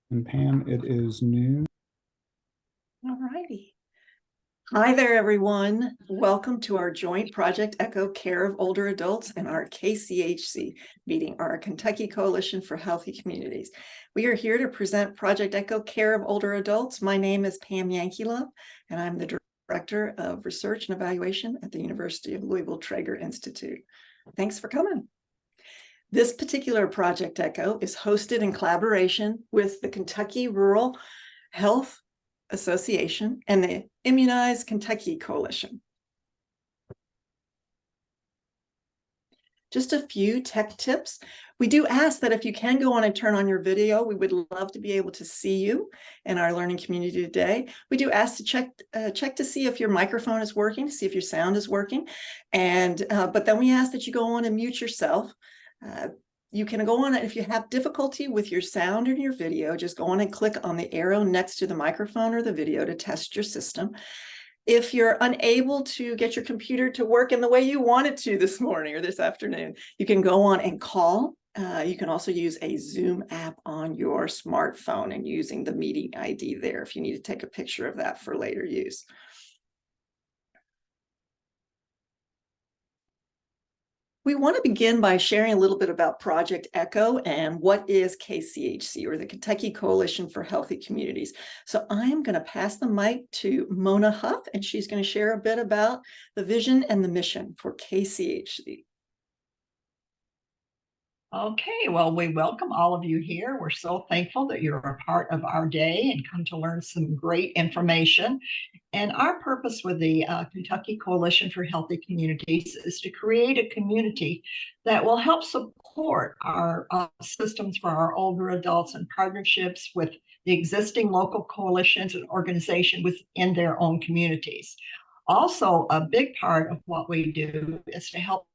And Pam, it is noon. All righty. Hi there, everyone. Welcome to our joint Project ECHO Care of Older Adults and our KCHC meeting, our Kentucky Coalition for Healthy Communities. We are here to present Project ECHO Care of Older Adults. My name is Pam Yankeelove, and I'm the Director of Research and Evaluation at the University of Louisville Traeger Institute. Thanks for coming. This particular Project ECHO is hosted in collaboration with the Kentucky Rural Health Association and the Immunize Kentucky Coalition. Just a few tech tips. We do ask that if you can go on and turn on your video, we would love to be able to see you in our learning community today. We do ask to check to see if your microphone is working, to see if your sound is working. And but then we ask that you go on and mute yourself. You can go on, if you have difficulty with your sound or your video, just go on and click on the arrow next to the microphone or the video to test your system. If you're unable to get your computer to work in the way you want it to this morning or this afternoon, you can go on and call. You can also use a Zoom app on your smartphone and using the meeting ID there if you need to take a picture of that for later use. We want to begin by sharing a little bit about Project ECHO and what is KCHC, or the Kentucky Coalition for Healthy Communities. So I am going to pass the mic to Mona Huff, and she's going to share a bit about the vision and the mission for KCHC. Okay, well, we welcome all of you here. We're so thankful that you're a part of our day and come to learn some great information. And our purpose with the Kentucky Coalition for Healthy Communities is to create a community that will help support our systems for our older adults and partnerships with the existing local coalitions and organizations within their own communities. Also, a big part of what we do is to help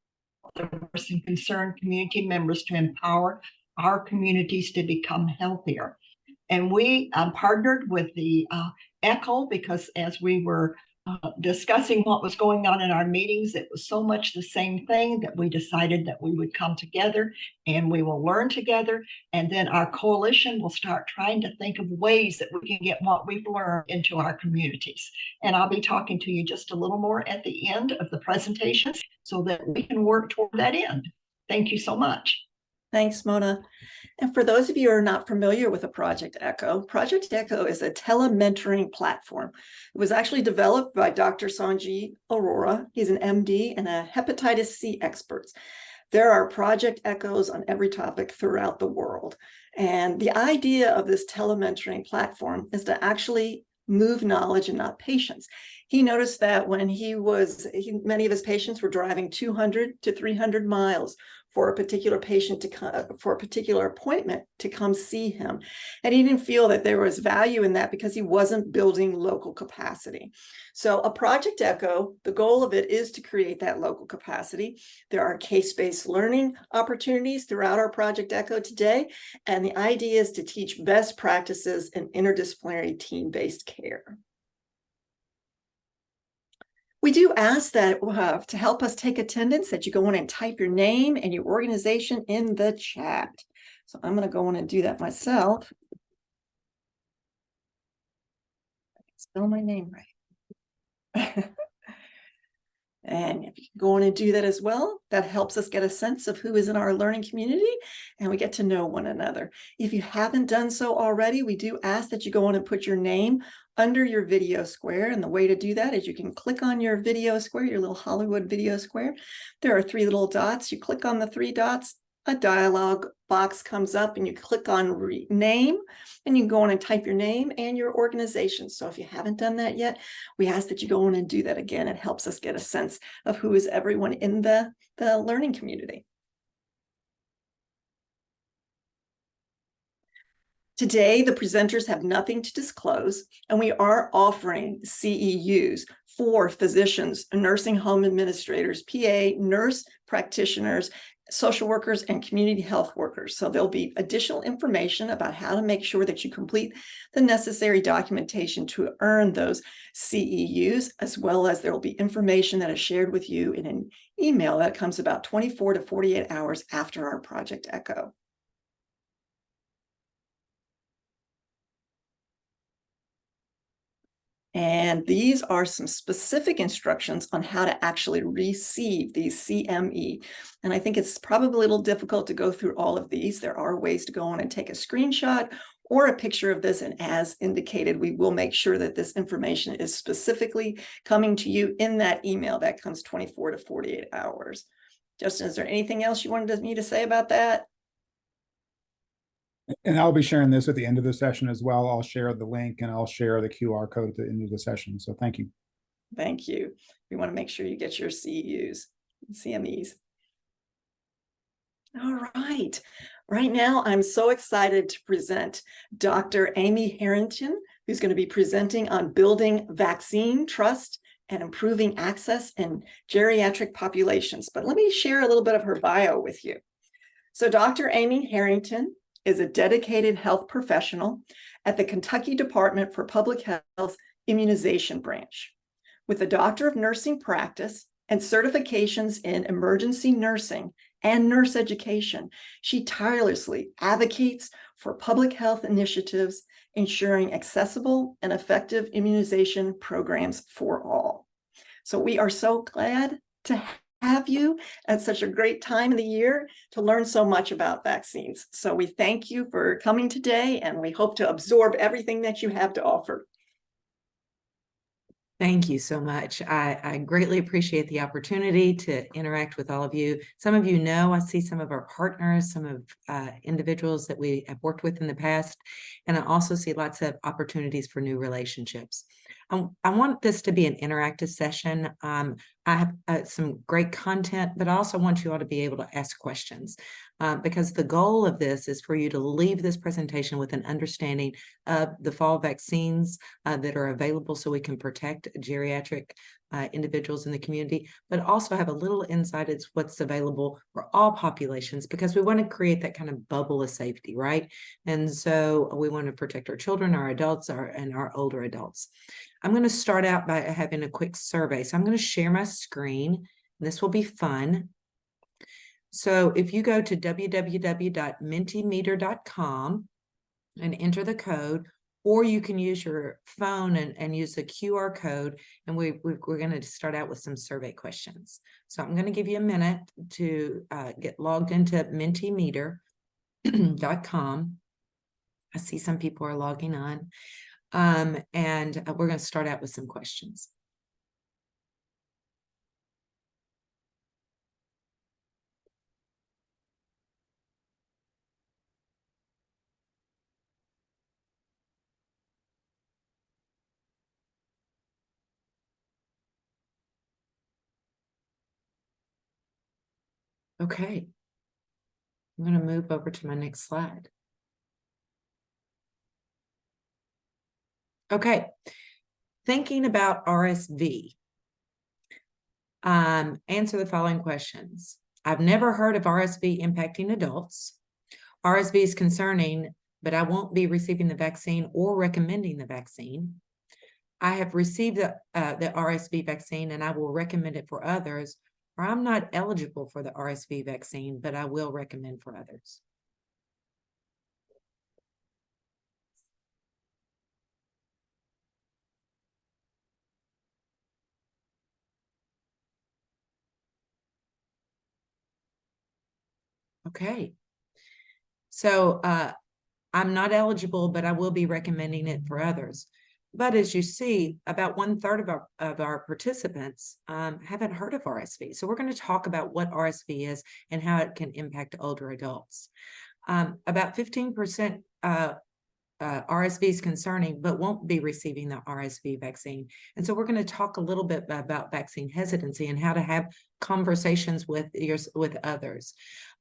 and concerned community members to empower our communities to become healthier. And we partnered with the ECHO because as we were discussing what was going on in our meetings, it was so much the same thing that we decided that we would come together and we will learn together. And then our coalition will start trying to think of ways that we can get what we've learned into our communities. And I'll be talking to you just a little more at the end of the presentation so that we can work toward that end. Thank you so much. Thanks, Mona. And for those of you who are not familiar with Project ECHO is a telementoring platform. It was actually developed by Dr. Sanjay Arora. He's an MD and a hepatitis C expert. There are Project ECHOs on every topic throughout the world. And the idea of this telementoring platform is to actually move knowledge and not patients. He noticed that when many of his patients were driving 200 to 300 miles for a particular patient for a particular appointment to come see him. And he didn't feel that there was value in that because he wasn't building local capacity. So a Project ECHO, the goal of it is to create that local capacity. There are case-based learning opportunities throughout our Project ECHO today. And the idea is to teach best practices in interdisciplinary team-based care. We do ask that to help us take attendance, that you go in and type your name and your organization in the chat. So I'm going to go in and do that myself. I can spell my name right. And if you can go in and do that as well, that helps us get a sense of who is in our learning community and we get to know one another. If you haven't done so already, we do ask that you go in and put your name under your video square. And the way to do that is you can click on your video square, your little Hollywood video square. There are 3 little dots. You click on the 3 dots, a dialog box comes up and you click on name and you can go on and type your name and your organization. So if you haven't done that yet, we ask that you go on and do that again. It helps us get a sense of who is everyone in the learning community. Today, the presenters have nothing to disclose, and we are offering CEUs for physicians, nursing home administrators, PA, nurse practitioners, social workers, and community health workers. So there'll be additional information about how to make sure that you complete the necessary documentation to earn those CEUs, as well as there will be information that is shared with you in an email that comes about 24 to 48 hours after our Project ECHO. And these are some specific instructions on how to actually receive these CME. And I think it's probably a little difficult to go through all of these. There are ways to go on and take a screenshot or a picture of this. And as indicated, we will make sure that this information is specifically coming to you in that email that comes 24 to 48 hours. Justin, is there anything else you wanted me to say about that? And I'll be sharing this at the end of the session as well. I'll share the link and I'll share the QR code at the end of the session. So thank you. Thank you. We want to make sure you get your CEUs, CMEs. All right. Right now, I'm so excited to present Dr. Amy Herrington, who's going to be presenting on building vaccine trust and improving access in geriatric populations. But let me share a little bit of her bio with you. So Dr. Amy Herrington is a dedicated health professional at the Kentucky Department for Public Health Immunization Branch. With a Doctor of Nursing practice and certifications in emergency nursing and nurse education, she tirelessly advocates for public health initiatives, ensuring accessible and effective immunization programs for all. So we are so glad to have you at such a great time of the year to learn so much about vaccines. So we thank you for coming today, and we hope to absorb everything that you have to offer. Thank you so much. I greatly appreciate the opportunity to interact with all of you. Some of you know, I see some of our partners, some of individuals that we have worked with in the past, and I also see lots of opportunities for new relationships. I want this to be an interactive session. I have some great content, but I also want you all to be able to ask questions because the goal of this is for you to leave this presentation with an understanding of the fall vaccines that are available so we can protect geriatric individuals in the community, but also have a little insight into what's available for all populations because we want to create that kind of bubble of safety, right? And so we want to protect our children, our adults, and our older adults. I'm going to start out by having a quick survey. So I'm going to share my screen. This will be fun. So if you go to www.mentimeter.com and enter the code, or you can use your phone and use the QR code, and we're going to start out with some survey questions. So I'm going to give you a minute to get logged into mentimeter.com. I see some people are logging on. And we're going to start out with some questions. Okay. I'm going to move over to my next slide. Okay. Thinking about RSV. Answer the following questions. I've never heard of RSV impacting adults. RSV is concerning, but I won't be receiving the vaccine or recommending the vaccine. I have received the RSV vaccine and I will recommend it for others, or I'm not eligible for the RSV vaccine, but I will recommend for others. Okay. So I'm not eligible, but I will be recommending it for others. But as you see, about 1/3 of our participants haven't heard of RSV. So we're going to talk about what RSV is and how it can impact older adults. About 15% RSV is concerning, but won't be receiving the RSV vaccine. And so we're going to talk a little bit about vaccine hesitancy and how to have conversations with others.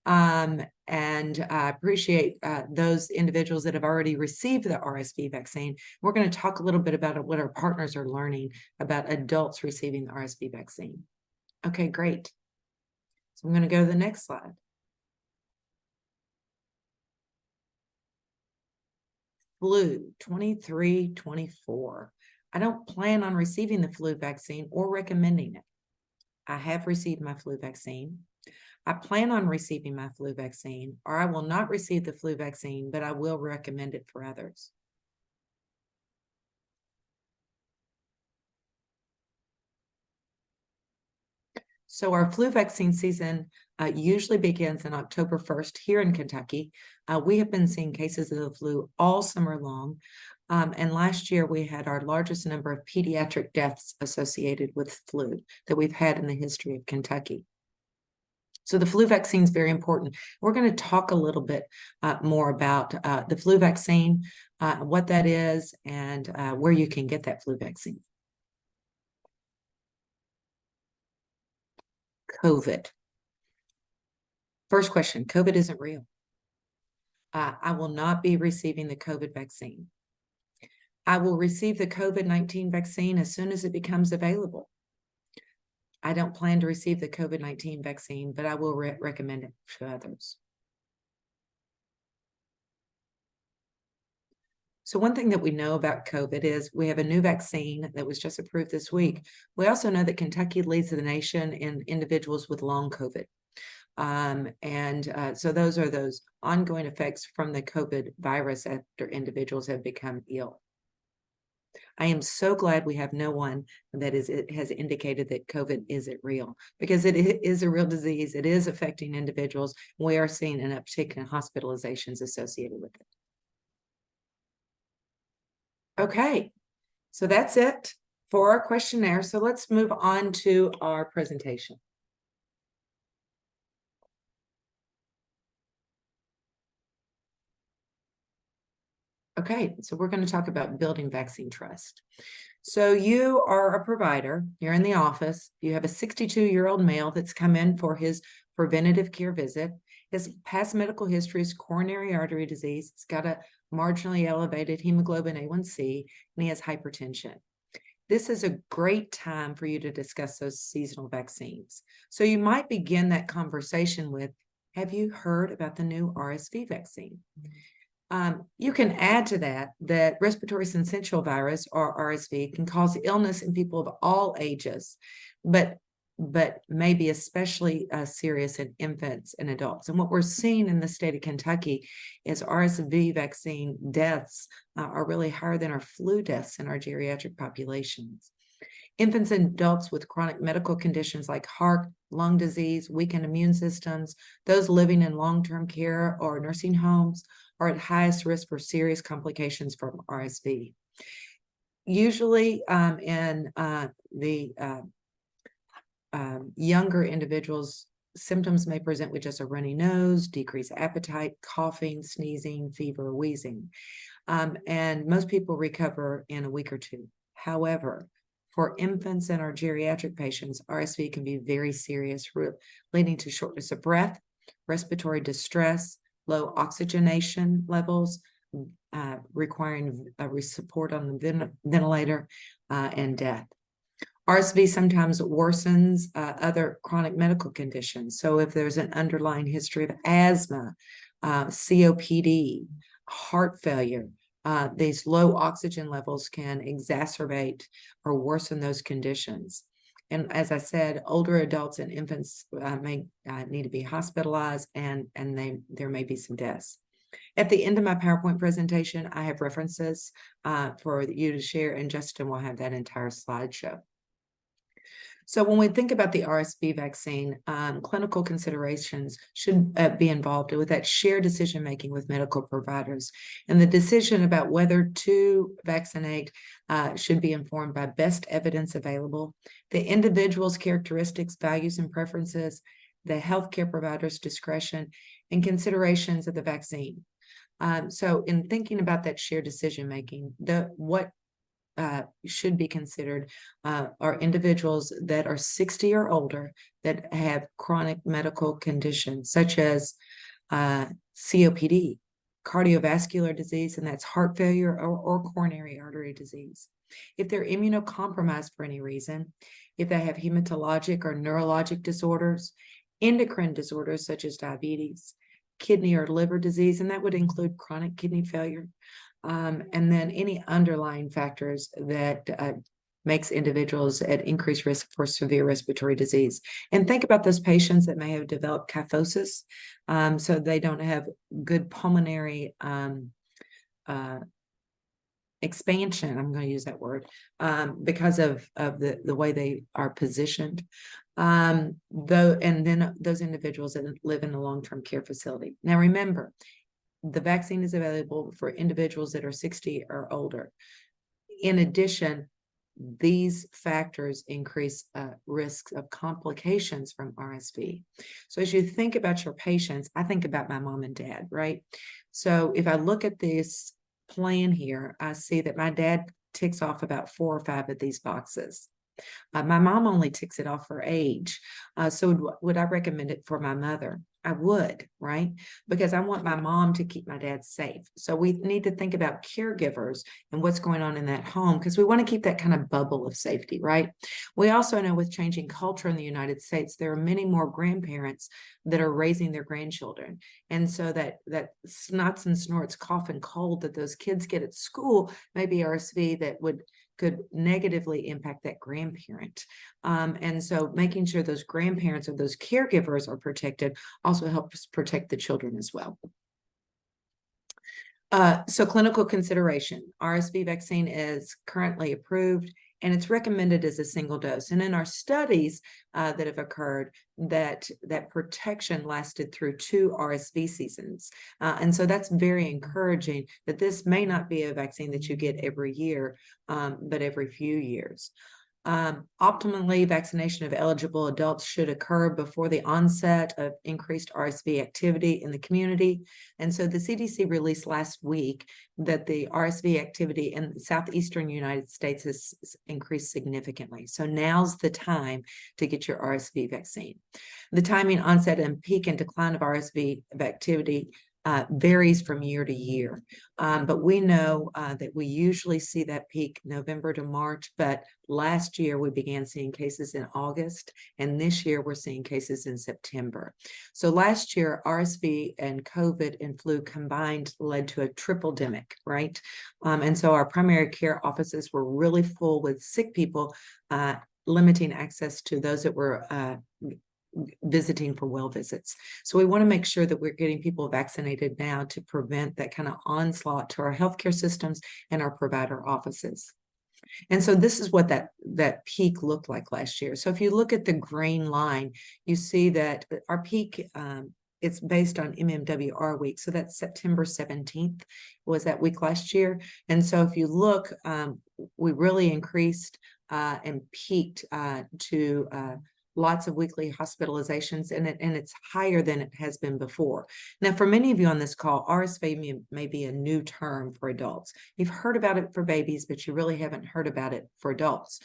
And I appreciate those individuals that have already received the RSV vaccine. We're going to talk a little bit about what our partners are learning about adults receiving the RSV vaccine. Okay, great. So I'm going to go to the next slide. Flu 23-24. I don't plan on receiving the flu vaccine or recommending it. I have received my flu vaccine. I plan on receiving my flu vaccine, or I will not receive the flu vaccine, but I will recommend it for others. So our flu vaccine season usually begins on October 1st here in Kentucky. We have been seeing cases of the flu all summer long. And last year we had our largest number of pediatric deaths associated with flu that we've had in the history of Kentucky. So the flu vaccine is very important. We're going to talk a little bit more about the flu vaccine, what that is, and where you can get that flu vaccine. COVID. First question, COVID isn't real. I will not be receiving the COVID vaccine. I will receive the COVID-19 vaccine as soon as it becomes available. I don't plan to receive the COVID-19 vaccine, but I will recommend it to others. So one thing that we know about COVID is we have a new vaccine that was just approved this week. We also know that Kentucky leads the nation in individuals with long COVID. So those are those ongoing effects from the COVID virus after individuals have become ill. I am so glad we have no one that has indicated that COVID isn't real, because it is a real disease. It is affecting individuals. We are seeing an uptick in hospitalizations associated with it. Okay, so that's it for our questionnaire. So let's move on to our presentation. Okay, so we're going to talk about building vaccine trust. So you are a provider, you're in the office, you have a 62-year-old male that's come in for his preventative care visit. His past medical history is coronary artery disease. He's got a marginally elevated hemoglobin A1C, and he has hypertension. This is a great time for you to discuss those seasonal vaccines. So you might begin that conversation with, have you heard about the new RSV vaccine? You can add to that respiratory syncytial virus, or RSV, can cause illness in people of all ages, but may be especially serious in infants and adults. And what we're seeing in the state of Kentucky is RSV vaccine deaths are really higher than our flu deaths in our geriatric populations. Infants and adults with chronic medical conditions like heart, lung disease, weakened immune systems, those living in long-term care or nursing homes, are at highest risk for serious complications from RSV. Usually in the younger individuals, symptoms may present with just a runny nose, decreased appetite, coughing, sneezing, fever, wheezing. And most people recover in a week or two. However, for infants and our geriatric patients, RSV can be very serious, leading to shortness of breath, respiratory distress, low oxygenation levels, requiring support on the ventilator, and death. RSV sometimes worsens other chronic medical conditions. So if there's an underlying history of asthma, COPD, heart failure, these low oxygen levels can exacerbate or worsen those conditions. And as I said, older adults and infants may need to be hospitalized, and there may be some deaths. At the end of my PowerPoint presentation, I have references for you to share, and Justin will have that entire slideshow. So when we think about the RSV vaccine, clinical considerations should be involved with that shared decision-making with medical providers. And the decision about whether to vaccinate should be informed by best evidence available, the individual's characteristics, values, and preferences, the healthcare provider's discretion, and considerations of the vaccine. So in thinking about that shared decision-making, what should be considered are individuals that are 60 or older that have chronic medical conditions such as COPD, cardiovascular disease, and that's heart failure or coronary artery disease. If they're immunocompromised for any reason, if they have hematologic or neurologic disorders, endocrine disorders such as diabetes, kidney or liver disease, and that would include chronic kidney failure, and then any underlying factors that makes individuals at increased risk for severe respiratory disease. And think about those patients that may have developed kyphosis, so they don't have good pulmonary expansion, I'm going to use that word, because of the way they are positioned. Though, and then those individuals that live in a long-term care facility. Now, remember, the vaccine is available for individuals that are 60 or older. In addition, these factors increase risks of complications from RSV. So as you think about your patients, I think about my mom and dad, right? So if I look at this plan here, I see that my dad ticks off about 4 or 5 of these boxes. My mom only ticks it off for age. So would I recommend it for my mother? I would, right? Because I want my mom to keep my dad safe. So we need to think about caregivers and what's going on in that home, because we want to keep that kind of bubble of safety, right? We also know with changing culture in the United States, there are many more grandparents that are raising their grandchildren. And so that snots and snorts, cough and cold that those kids get at school may be RSV that could negatively impact that grandparent. And so making sure those grandparents or those caregivers are protected also helps protect the children as well. So clinical consideration, RSV vaccine is currently approved and it's recommended as a single dose. And in our studies that have occurred, that protection lasted through 2 RSV seasons. And so that's very encouraging that this may not be a vaccine that you get every year, but every few years. Optimally, vaccination of eligible adults should occur before the onset of increased RSV activity in the community. And so the CDC released last week that the RSV activity in the southeastern United States has increased significantly. So now's the time to get your RSV vaccine. The timing, onset, and peak and decline of RSV activity varies from year to year. But we know that we usually see that peak November to March, but last year we began seeing cases in August, and this year we're seeing cases in September. So last year, RSV and COVID and flu combined led to a triple-demic, right? And so our primary care offices were really full with sick people, limiting access to those that were visiting for well visits. So we want to make sure that we're getting people vaccinated now to prevent that kind of onslaught to our healthcare systems and our provider offices. And so this is what that peak looked like last year. So if you look at the green line, you see that our peak, it's based on MMWR week. So that's September 17th was that week last year. And so if you look, we really increased and peaked to lots of weekly hospitalizations, and it's higher than it has been before. Now, for many of you on this call, RSV may be a new term for adults. You've heard about it for babies, but you really haven't heard about it for adults.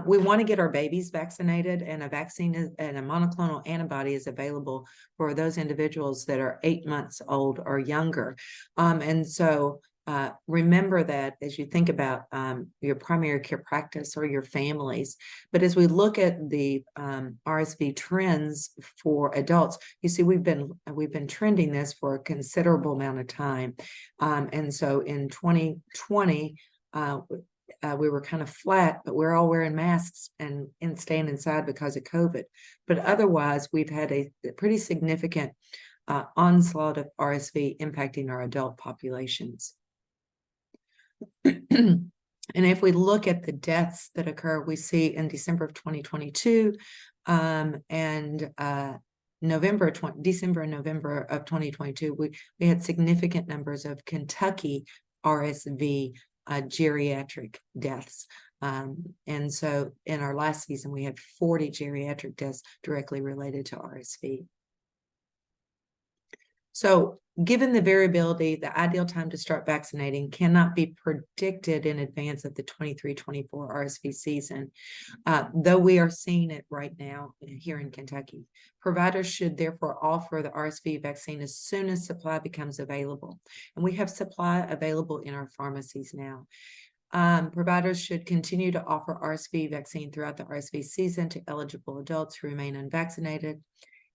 We want to get our babies vaccinated, and a vaccine and a monoclonal antibody is available for those individuals that are 8 months old or younger. And so remember that as you think about your primary care practice or your families. But as we look at the RSV trends for adults, you see we've been trending this for a considerable amount of time. And so in 2020, we were kind of flat, but we're all wearing masks and staying inside because of COVID. But otherwise, we've had a pretty significant onslaught of RSV impacting our adult populations. And if we look at the deaths that occur, we see in December of 2022 and December and November of 2022, we had significant numbers of Kentucky RSV geriatric deaths. And so in our last season, we had 40 geriatric deaths directly related to RSV. So given the variability, the ideal time to start vaccinating cannot be predicted in advance of the 23-24 RSV season, though we are seeing it right now here in Kentucky. Providers should therefore offer the RSV vaccine as soon as supply becomes available. And we have supply available in our pharmacies now. Providers should continue to offer RSV vaccine throughout the RSV season to eligible adults who remain unvaccinated.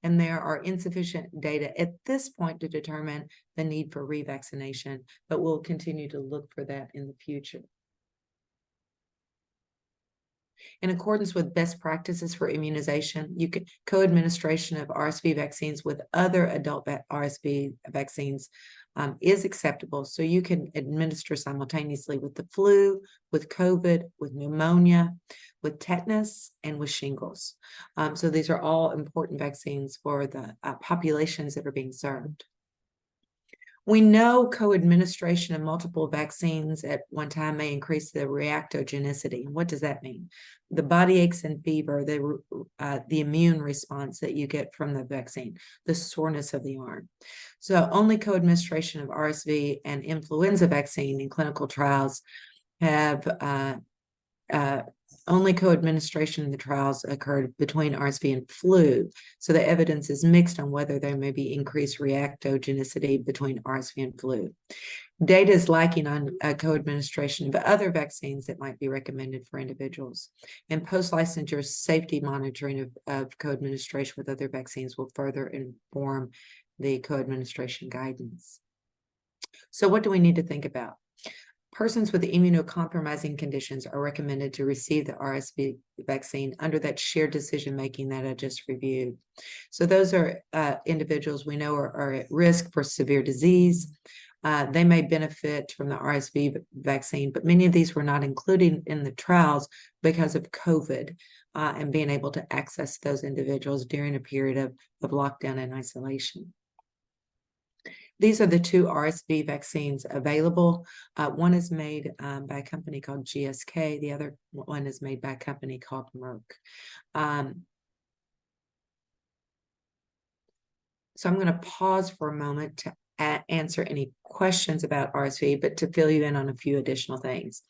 And there are insufficient data at this point to determine the need for revaccination, but we'll continue to look for that in the future. In accordance with best practices for immunization, you can co-administration of RSV vaccines with other adult RSV vaccines is acceptable. So you can administer simultaneously with the flu, with COVID, with pneumonia, with tetanus, and with shingles. So these are all important vaccines for the populations that are being served. We know co-administration of multiple vaccines at one time may increase the reactogenicity. What does that mean? The body aches and fever, the immune response that you get from the vaccine, the soreness of the arm. So only co-administration of RSV and influenza vaccine in clinical trials have only co-administration in the trials occurred between RSV and flu. So the evidence is mixed on whether there may be increased reactogenicity between RSV and flu. Data is lacking on co-administration of other vaccines that might be recommended for individuals. And post-licensure safety monitoring of co-administration with other vaccines will further inform the co-administration guidance. So what do we need to think about? Persons with immunocompromising conditions are recommended to receive the RSV vaccine under that shared decision-making that I just reviewed. So those are individuals we know are at risk for severe disease. They may benefit from the RSV vaccine, but many of these were not included in the trials because of COVID and being able to access those individuals during a period of lockdown and isolation. These are the two RSV vaccines available. One is made by a company called GSK. The other one is made by a company called Merck. So I'm going to pause for a moment to answer any questions about RSV, but to fill you in on a few additional things.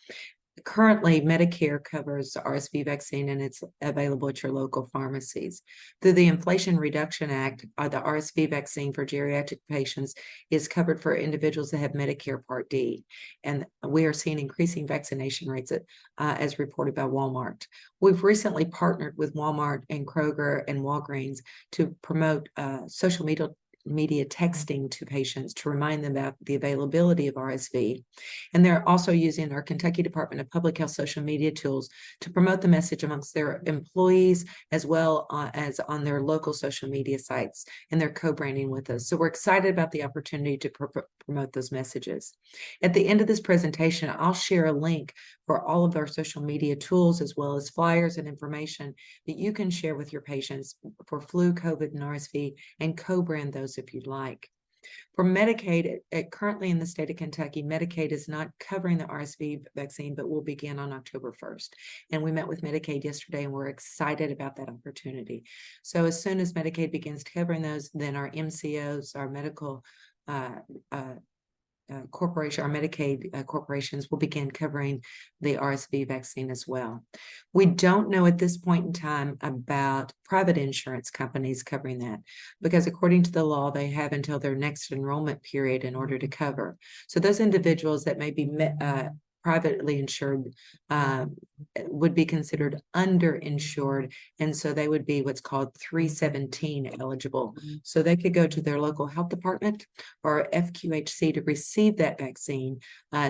Currently, Medicare covers the RSV vaccine and it's available at your local pharmacies. Through the Inflation Reduction Act, the RSV vaccine for geriatric patients is covered for individuals that have Medicare Part D. And we are seeing increasing vaccination rates as reported by Walmart. We've recently partnered with Walmart and Kroger and Walgreens to promote social media texting to patients to remind them about the availability of RSV. And they're also using our Kentucky Department of Public Health social media tools to promote the message amongst their employees as well as on their local social media sites. And they're co-branding with us. So we're excited about the opportunity to promote those messages. At the end of this presentation, I'll share a link for all of our social media tools as well as flyers and information that you can share with your patients for flu, COVID, and RSV and co-brand those if you'd like. For Medicaid, currently in the state of Kentucky, Medicaid is not covering the RSV vaccine, but will begin on October 1st. And we met with Medicaid yesterday, and we're excited about that opportunity. So as soon as Medicaid begins covering those, then our MCOs, our medical corporation, our Medicaid corporations will begin covering the RSV vaccine as well. We don't know at this point in time about private insurance companies covering that because according to the law, they have until their next enrollment period in order to cover. So those individuals that may be privately insured would be considered underinsured, and so they would be what's called 317 eligible. So they could go to their local health department or FQHC to receive that vaccine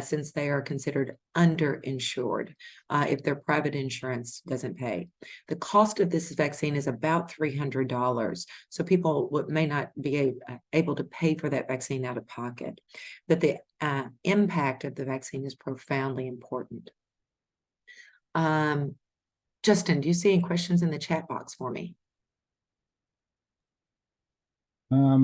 since they are considered underinsured if their private insurance doesn't pay. The cost of this vaccine is about $300, so people may not be able to pay for that vaccine out of pocket, but the impact of the vaccine is profoundly important. Justin, do you see any questions in the chat box for me?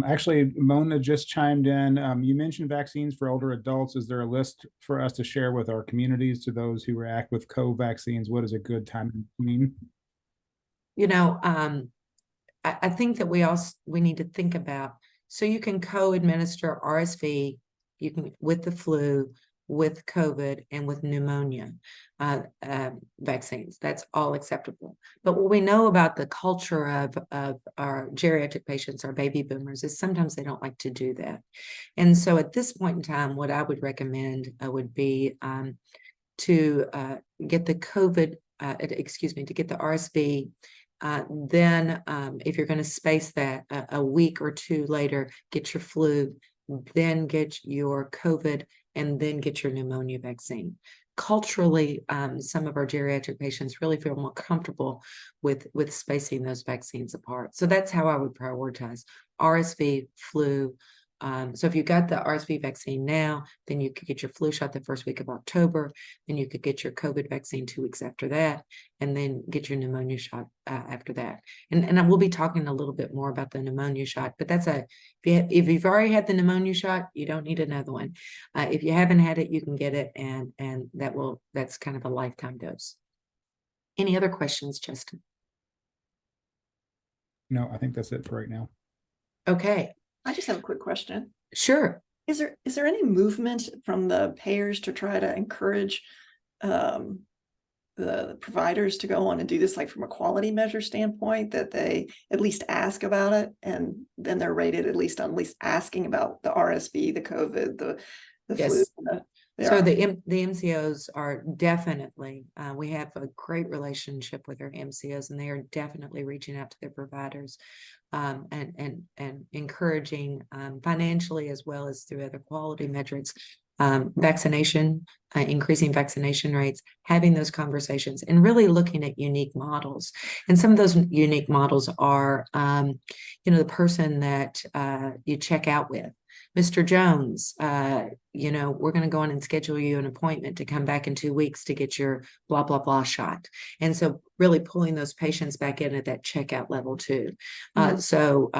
Actually, Mona just chimed in. You mentioned vaccines for older adults. Is there a list for us to share with our communities to those who react with co-vaccines? What is a good time in between? You know, I think that we need to think about, so you can co-administer RSV, you can with the flu, with COVID, and with pneumonia vaccines. That's all acceptable. But what we know about the culture of our geriatric patients, our baby boomers, is sometimes they don't like to do that. And so at this point in time, what I would recommend would be to get the COVID, to get the RSV. Then if you're going to space that a week or two later, get your flu, then get your COVID, and then get your pneumonia vaccine. Culturally, some of our geriatric patients really feel more comfortable with spacing those vaccines apart. So that's how I would prioritize RSV, flu, So if you got the RSV vaccine now, then you could get your flu shot the first week of October, then you could get your COVID vaccine 2 weeks after that, and then get your pneumonia shot after that. And I will be talking a little bit more about the pneumonia shot, but that's if you've already had the pneumonia shot, you don't need another one. If you haven't had it, you can get it, and that's kind of a lifetime dose. Any other questions, Justin? No, I think that's it for right now. Okay, I just have a quick question. sure. Is there any movement from the payers to try to encourage the providers to go on and do this, like from a quality measure standpoint, that they at least ask about it, and then they're rated at least asking about the RSV, the COVID, the flu. Yes. So the MCOs are definitely, we have a great relationship with our MCOs, and they are definitely reaching out to their providers and encouraging financially as well as through other quality metrics, vaccination, increasing vaccination rates, having those conversations, and really looking at unique models. And some of those unique models are, the person that you check out with. Mr. Jones, we're going to go on and schedule you an appointment to come back in 2 weeks to get your blah, blah, blah shot. And so really pulling those patients back in at that checkout level too. So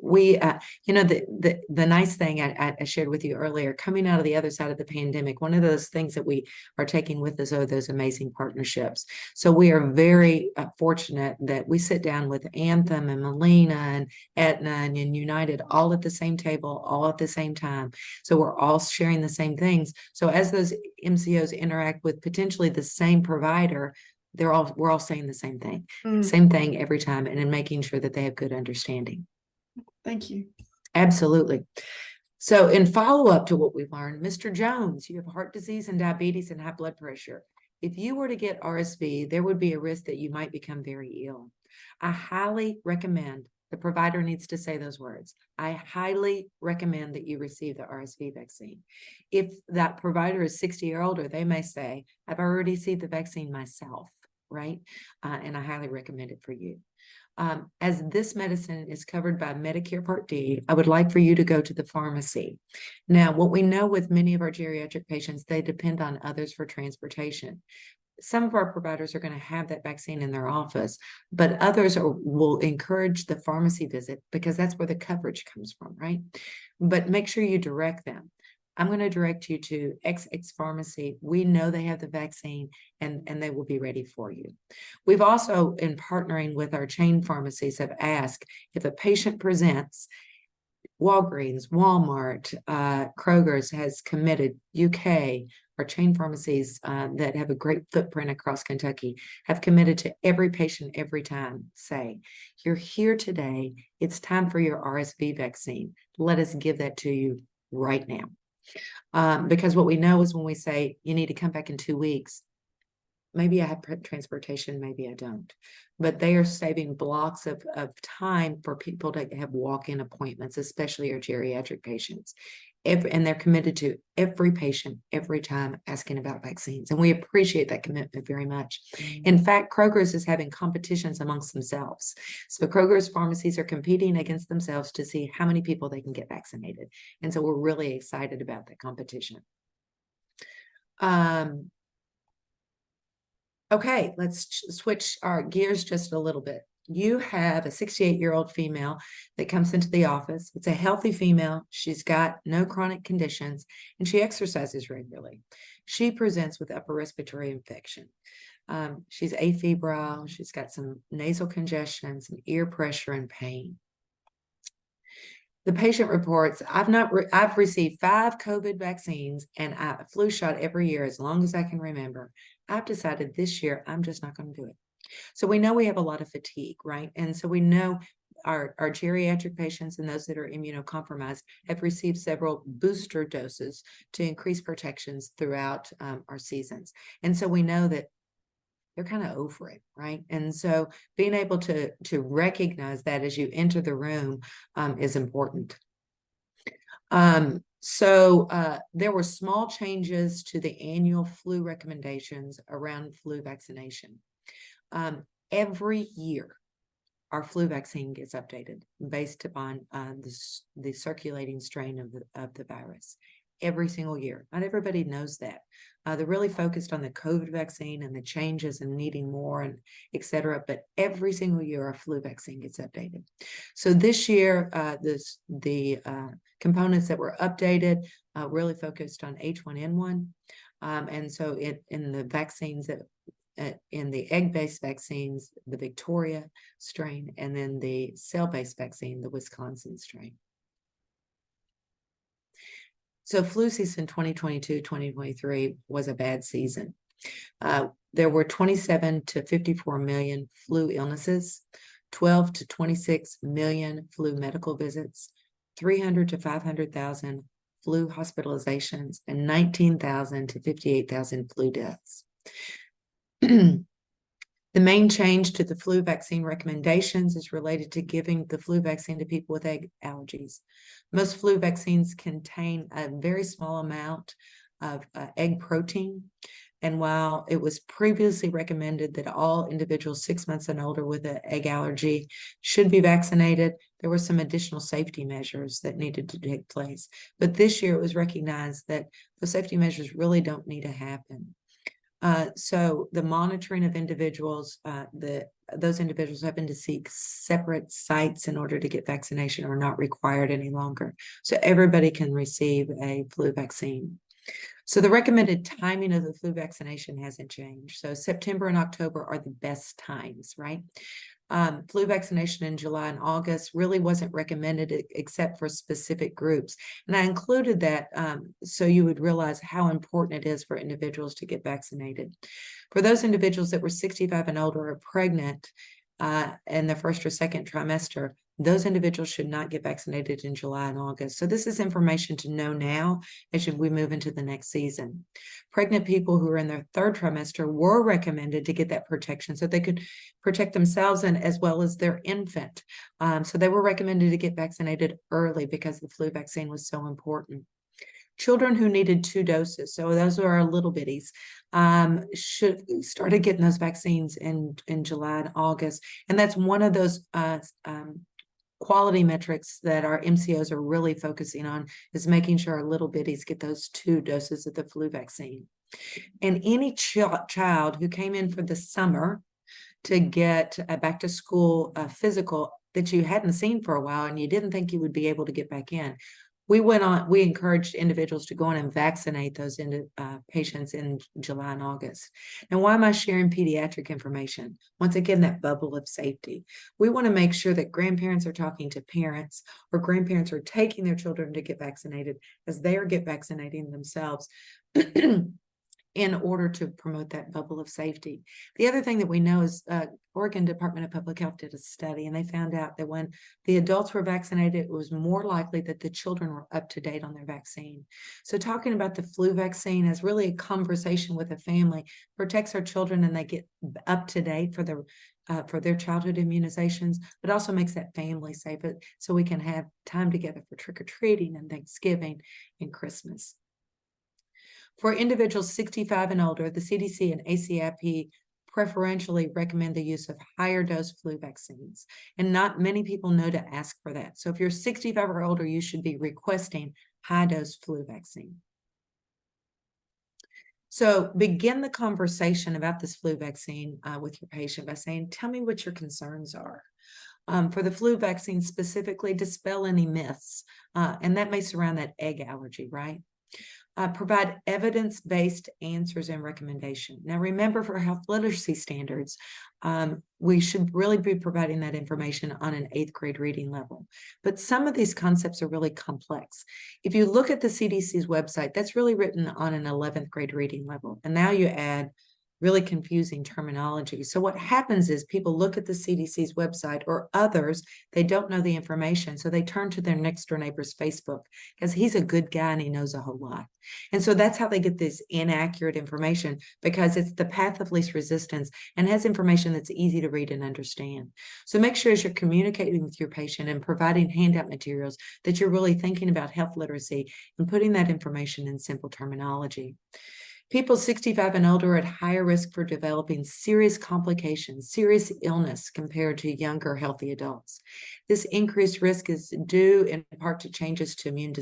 we, the nice thing I shared with you earlier, coming out of the other side of the pandemic, one of those things that we are taking with us are those amazing partnerships. So we are very fortunate that we sit down with Anthem and Molina and Aetna and United all at the same table, all at the same time. So we're all sharing the same things. So as those MCOs interact with potentially the same provider, we're all saying the same thing, same thing every time, and in making sure that they have good understanding. Thank you. Absolutely. So in follow-up to what we've learned, Mr. Jones, you have heart disease and diabetes and high blood pressure. If you were to get RSV, there would be a risk that you might become very ill. I highly recommend, the provider needs to say those words, I highly recommend that you receive the RSV vaccine. If that provider is 60 or older, they may say, I've already received the vaccine myself, right? And I highly recommend it for you. As this medicine is covered by Medicare Part D, I would like for you to go to the pharmacy. Now, what we know with many of our geriatric patients, they depend on others for transportation. Some of our providers are going to have that vaccine in their office, but others will encourage the pharmacy visit because that's where the coverage comes from, right? But make sure you direct them. I'm going to direct you to XX Pharmacy. We know they have the vaccine and they will be ready for you. We've also, in partnering with our chain pharmacies, have asked if a patient presents, Walgreens, Walmart, Kroger's has committed, UK, our chain pharmacies that have a great footprint across Kentucky have committed to every patient every time say, you're here today, it's time for your RSV vaccine. Let us give that to you right now. Because what we know is when we say you need to come back in 2 weeks, maybe I have transportation, maybe I don't, but they are saving blocks of time for people to have walk-in appointments, especially our geriatric patients. And they're committed to every patient, every time asking about vaccines. And we appreciate that commitment very much. In fact, Kroger's is having competitions amongst themselves. So Kroger's pharmacies are competing against themselves to see how many people they can get vaccinated. And so we're really excited about that competition. Okay, let's switch our gears just a little bit. You have a 68-year-old female that comes into the office. It's a healthy female. She's got no chronic conditions, and she exercises regularly. She presents with upper respiratory infection. She's afebrile. She's got some nasal congestion, some ear pressure and pain. The patient reports, I've received 5 COVID vaccines and a flu shot every year as long as I can remember. I've decided this year I'm just not going to do it. So we know we have a lot of fatigue, right? And so we know our geriatric patients and those that are immunocompromised have received several booster doses to increase protections throughout our seasons. And so we know that they're kind of over it, right? And so being able to recognize that as you enter the room is important. So there were small changes to the annual flu recommendations around flu vaccination. Every year, our flu vaccine gets updated based upon the circulating strain of the virus every single year. Not everybody knows that. They're really focused on the COVID vaccine and the changes and needing more and et cetera. But every single year, our flu vaccine gets updated. So this year, the components that were updated really focused on H1N1. And so in the vaccines that in the egg-based vaccines, the Victoria strain, and then the cell-based vaccine, the Wisconsin strain. So flu season 2022-2023 was a bad season. There were 27 to 54 million flu illnesses, 12 to 26 million flu medical visits, 300 to 500,000 flu hospitalizations, and 19,000 to 58,000 flu deaths. The main change to the flu vaccine recommendations is related to giving the flu vaccine to people with egg allergies. Most flu vaccines contain a very small amount of egg protein. And while it was previously recommended that all individuals 6 months and older with an egg allergy should be vaccinated, there were some additional safety measures that needed to take place. But this year it was recognized that the safety measures really don't need to happen. So the monitoring of individuals, those individuals having to seek separate sites in order to get vaccination are not required any longer. So everybody can receive a flu vaccine. So the recommended timing of the flu vaccination hasn't changed. So September and October are the best times, right? Flu vaccination in July and August really wasn't recommended except for specific groups. And I included that so you would realize how important it is for individuals to get vaccinated. For those individuals that were 65 and older or pregnant in the first or second trimester, those individuals should not get vaccinated in July and August. So this is information to know now as we move into the next season. Pregnant people who are in their third trimester were recommended to get that protection so they could protect themselves and as well as their infant. So they were recommended to get vaccinated early because the flu vaccine was so important. Children who needed 2 doses, so those are our little bitties, should started getting those vaccines in July and August. And that's one of those quality metrics that our MCOs are really focusing on, is making sure our little bitties get those 2 doses of the flu vaccine. And any child who came in for the summer to get a back to school physical that you hadn't seen for a while and you didn't think you would be able to get back in, we encouraged individuals to go on and vaccinate those patients in July and August. Now, why am I sharing pediatric information? Once again, that bubble of safety. We want to make sure that grandparents are talking to parents or grandparents are taking their children to get vaccinated as they are get vaccinating themselves in order to promote that bubble of safety. The other thing that we know is Oregon Department of Public Health did a study and they found out that when the adults were vaccinated, it was more likely that the children were up to date on their vaccine. So talking about the flu vaccine is really a conversation with a family, protects our children and they get up to date for their childhood immunizations, but also makes that family safe so we can have time together for trick-or-treating and Thanksgiving and Christmas. For individuals 65 and older, the CDC and ACIP preferentially recommend the use of higher dose flu vaccines, and not many people know to ask for that. So if you're 65 or older, you should be requesting high dose flu vaccine. So begin the conversation about this flu vaccine with your patient by saying, tell me what your concerns are. For the flu vaccine specifically, dispel any myths, and that may surround that egg allergy, right? Provide evidence-based answers and recommendation. Now, remember, for health literacy standards, we should really be providing that information on an 8th grade reading level. But some of these concepts are really complex. If you look at the CDC's website, that's really written on an 11th grade reading level. And now you add really confusing terminology. So what happens is people look at the CDC's website or others, they don't know the information. So they turn to their next door neighbor's Facebook because he's a good guy and he knows a whole lot. And so that's how they get this inaccurate information, because it's the path of least resistance and has information that's easy to read and understand. So make sure as you're communicating with your patient and providing handout materials that you're really thinking about health literacy and putting that information in simple terminology. People 65 and older are at higher risk for developing serious complications, serious illness compared to younger healthy adults. This increased risk is due in part to changes to immune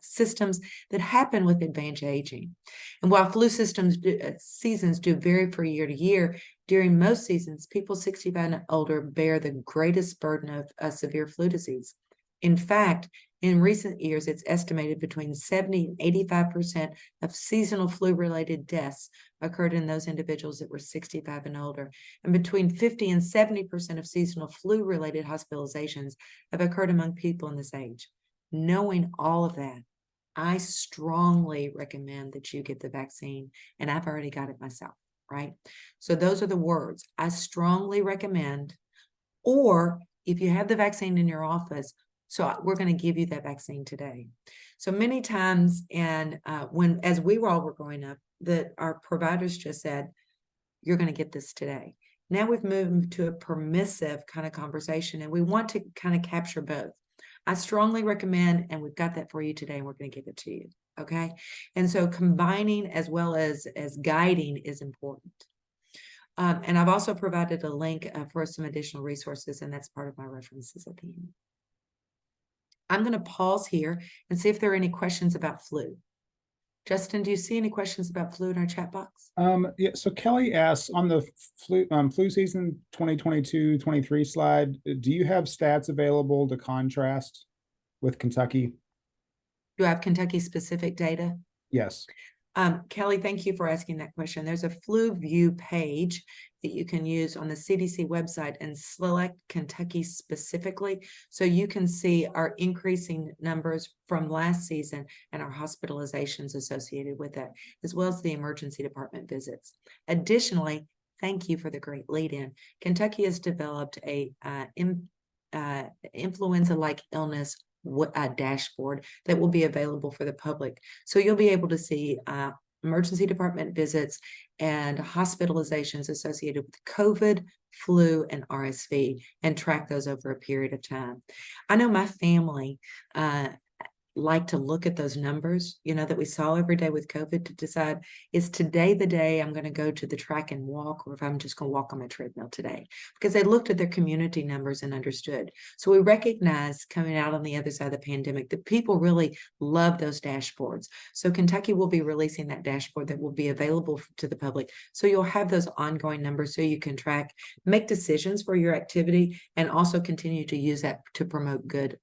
systems that happen with advanced aging. And while flu seasons do vary from year to year, during most seasons, people 65 and older bear the greatest burden of severe flu disease. In fact, in recent years, it's estimated between 70 and 85% of seasonal flu-related deaths occurred in those individuals that were 65 and older. And between 50 and 70% of seasonal flu-related hospitalizations have occurred among people in this age. Knowing all of that, I strongly recommend that you get the vaccine, and I've already got it myself, right? So those are the words. I strongly recommend, or if you have the vaccine in your office, so we're going to give you that vaccine today. So many times, and as we were all growing up, that our providers just said, you're going to get this today. Now we've moved to a permissive kind of conversation, and we want to kind of capture both. I strongly recommend, and we've got that for you today, and we're going to give it to you. Okay. And so combining as well as guiding is important. And I've also provided a link for some additional resources, and that's part of my references at the end. I'm going to pause here and see if there are any questions about flu. Justin, do you see any questions about flu in our chat box? Yeah, so Kelly asks on the flu season 2022-23 slide, do you have stats available to contrast with Kentucky? Do I have Kentucky specific data? Yes. Kelly, thank you for asking that question. There's a flu view page that you can use on the CDC website and select Kentucky specifically. So you can see our increasing numbers from last season and our hospitalizations associated with that, as well as the emergency department visits. Additionally, thank you for the great lead in. Kentucky has developed a influenza-like illness dashboard that will be available for the public. So you'll be able to see emergency department visits and hospitalizations associated with COVID, flu, and RSV, and track those over a period of time. I know my family like to look at those numbers, that we saw every day with COVID to decide, is today the day I'm going to go to the track and walk, or if I'm just going to walk on my treadmill today? Because they looked at their community numbers and understood. So we recognize coming out on the other side of the pandemic that people really love those dashboards. So Kentucky will be releasing that dashboard that will be available to the public. So you'll have those ongoing numbers so you can track, make decisions for your activity, and also continue to use that to promote good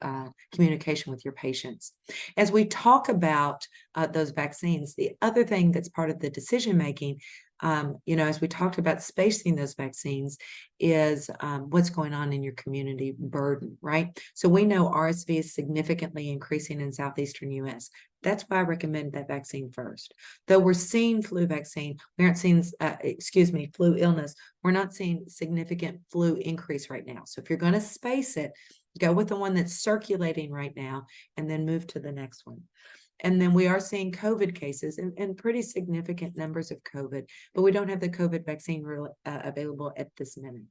communication with your patients. As we talk about those vaccines, the other thing that's part of the decision making, as we talked about spacing those vaccines, is what's going on in your community burden, right? So we know RSV is significantly increasing in southeastern U.S. That's why I recommend that vaccine first. Though we're seeing flu vaccine, we aren't seeing, flu illness. We're not seeing significant flu increase right now. So if you're going to space it, go with the one that's circulating right now, and then move to the next one. And then we are seeing COVID cases and pretty significant numbers of COVID, but we don't have the COVID vaccine available at this minute.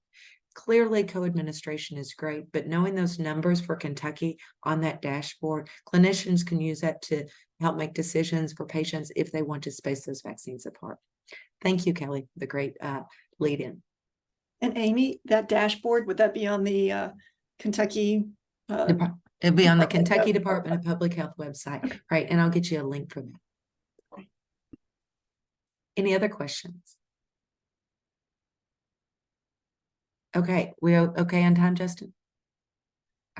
Clearly, co-administration is great, but knowing those numbers for Kentucky on that dashboard, clinicians can use that to help make decisions for patients if they want to space those vaccines apart. Thank you, Kelly, for the great lead in. And Amy, that dashboard, would that be on the Kentucky? It'll be on the Kentucky Department of Public Health website, right? And I'll get you a link for that. Any other questions? Okay, we're okay on time, Justin?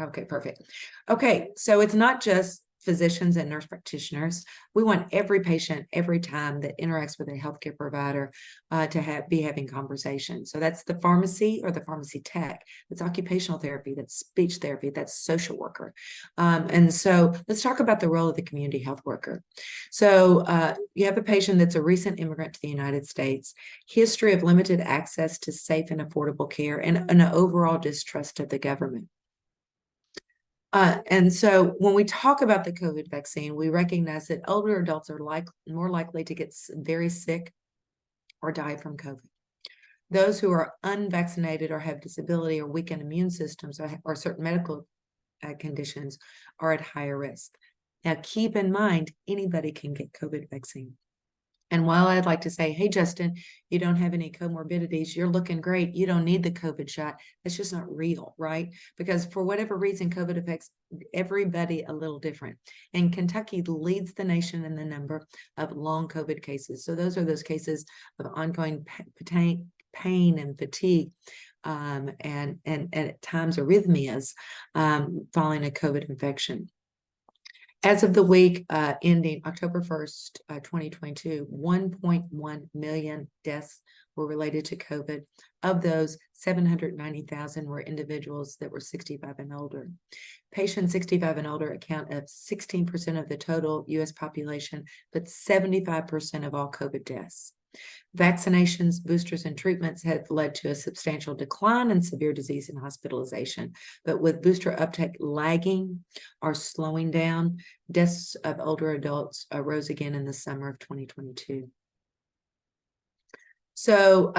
Okay, perfect. Okay, so it's not just physicians and nurse practitioners. We want every patient, every time that interacts with a healthcare provider to be having conversations. So that's the pharmacy or the pharmacy tech. That's occupational therapy. That's speech therapy. That's social worker. And so let's talk about the role of the community health worker. So you have a patient that's a recent immigrant to the United States, history of limited access to safe and affordable care, and an overall distrust of the government. And so when we talk about the COVID vaccine, we recognize that older adults are more likely to get very sick or die from COVID. Those who are unvaccinated or have disability or weakened immune systems or certain medical conditions are at higher risk. Now, keep in mind, anybody can get COVID vaccine. And while I'd like to say, hey, Justin, you don't have any comorbidities, you're looking great, you don't need the COVID shot, that's just not real, right? Because for whatever reason, COVID affects everybody a little different. And Kentucky leads the nation in the number of long COVID cases. So those are those cases of ongoing pain and fatigue, and at times arrhythmias following a COVID infection. As of the week ending October 1st, 2022, 1.1 million deaths were related to COVID. Of those, 790,000 were individuals that were 65 and older. Patients 65 and older account of 16% of the total U.S. population, but 75% of all COVID deaths. Vaccinations, boosters, and treatments have led to a substantial decline in severe disease and hospitalization. But with booster uptake lagging or slowing down, deaths of older adults rose again in the summer of 2022. So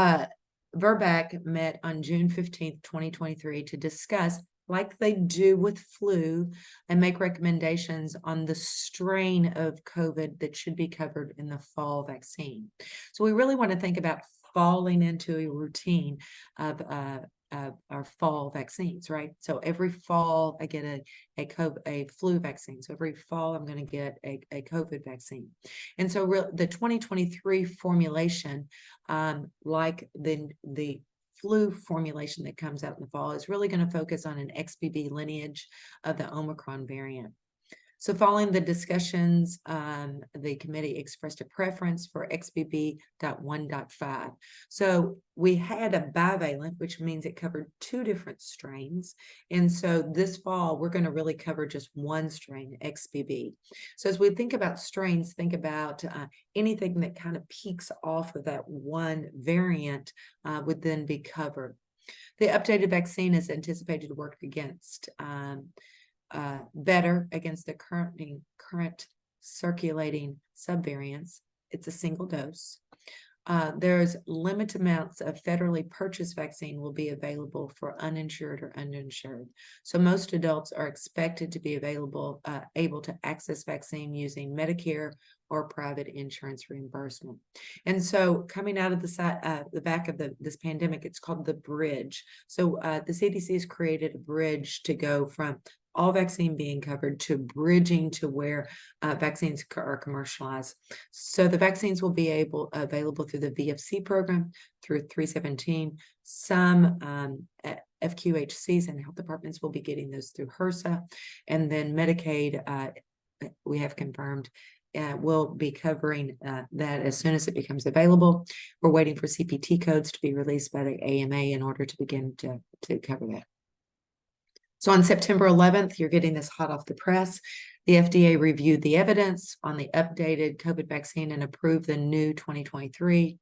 VRBPAC met on June 15th, 2023 to discuss, like they do with flu, and make recommendations on the strain of COVID that should be covered in the fall vaccine. So we really want to think about falling into a routine of our fall vaccines, right? So every fall I get a flu vaccine. So every fall I'm going to get a COVID vaccine. And so the 2023 formulation, like the flu formulation that comes out in the fall, is really going to focus on an XBB lineage of the Omicron variant. So following the discussions, the committee expressed a preference for XBB.1.5. So we had a bivalent, which means it covered two different strains. And so this fall, we're going to really cover just one strain, XBB. So as we think about strains, think about anything that kind of peaks off of that one variant would then be covered. The updated vaccine is anticipated to work against better against the current circulating subvariants. It's a single dose. There's limited amounts of federally purchased vaccine will be available for uninsured or underinsured. So most adults are expected to be able to access vaccine using Medicare or private insurance reimbursement. And so coming out of the back of this pandemic, it's called the bridge. So the CDC has created a bridge to go from all vaccine being covered to bridging to where vaccines are commercialized. So the vaccines will be available through the VFC program, through 317. Some FQHCs and health departments will be getting those through HRSA. And then Medicaid, we have confirmed, will be covering that as soon as it becomes available. We're waiting for CPT codes to be released by the AMA in order to begin to cover that. So on September 11th, you're getting this hot off the press. The FDA reviewed the evidence on the updated COVID vaccine and approved the new 2023.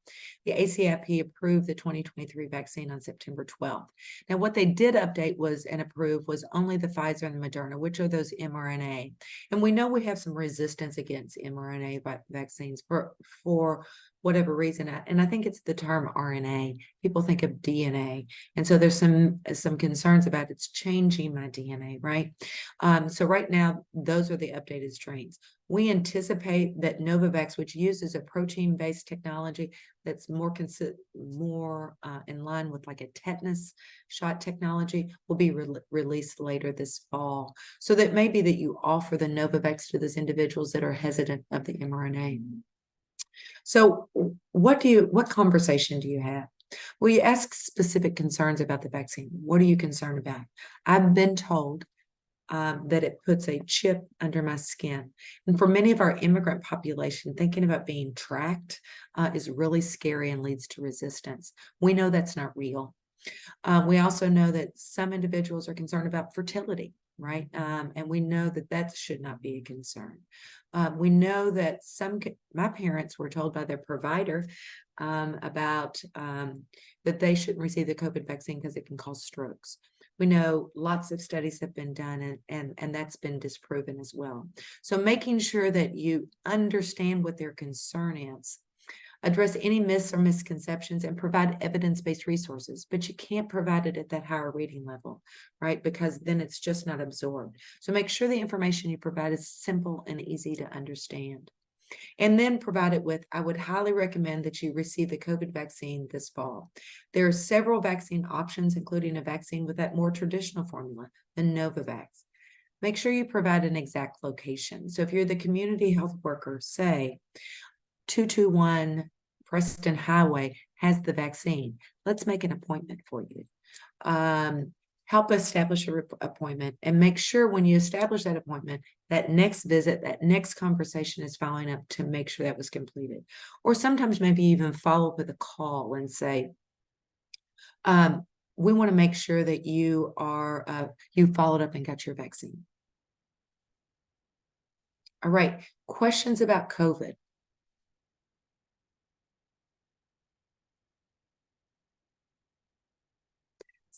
The ACIP approved the 2023 vaccine on September 12th. Now, what they did update and approve was only the Pfizer and the Moderna, which are those mRNA. And we know we have some resistance against mRNA vaccines for whatever reason. And I think it's the term RNA. People think of DNA. And so there's some concerns about it's changing my DNA, right? So right now, those are the updated strains. We anticipate that Novavax, which uses a protein-based technology that's more in line with like a tetanus shot technology, will be released later this fall. So that may be that you offer the Novavax to those individuals that are hesitant of the mRNA. So what conversation do you have? Well, you ask specific concerns about the vaccine. What are you concerned about? I've been told that it puts a chip under my skin. And for many of our immigrant population, thinking about being tracked is really scary and leads to resistance. We know that's not real. We also know that some individuals are concerned about fertility, right? And we know that should not be a concern. We know that my parents were told by their provider about that they shouldn't receive the COVID vaccine because it can cause strokes. We know lots of studies have been done and that's been disproven as well. So making sure that you understand what their concern is, address any myths or misconceptions, and provide evidence-based resources, but you can't provide it at that higher reading level, right? Because then it's just not absorbed. So make sure the information you provide is simple and easy to understand. And then provide it with, I would highly recommend that you receive the COVID vaccine this fall. There are several vaccine options, including a vaccine with that more traditional formula, the Novavax. Make sure you provide an exact location. So if you're the community health worker, say 221 Preston Highway has the vaccine. Let's make an appointment for you. Help establish an appointment and make sure when you establish that appointment, that next visit, that next conversation is following up to make sure that was completed. Or sometimes maybe even follow up with a call and say, we want to make sure that you are, you followed up and got your vaccine. All right, questions about COVID?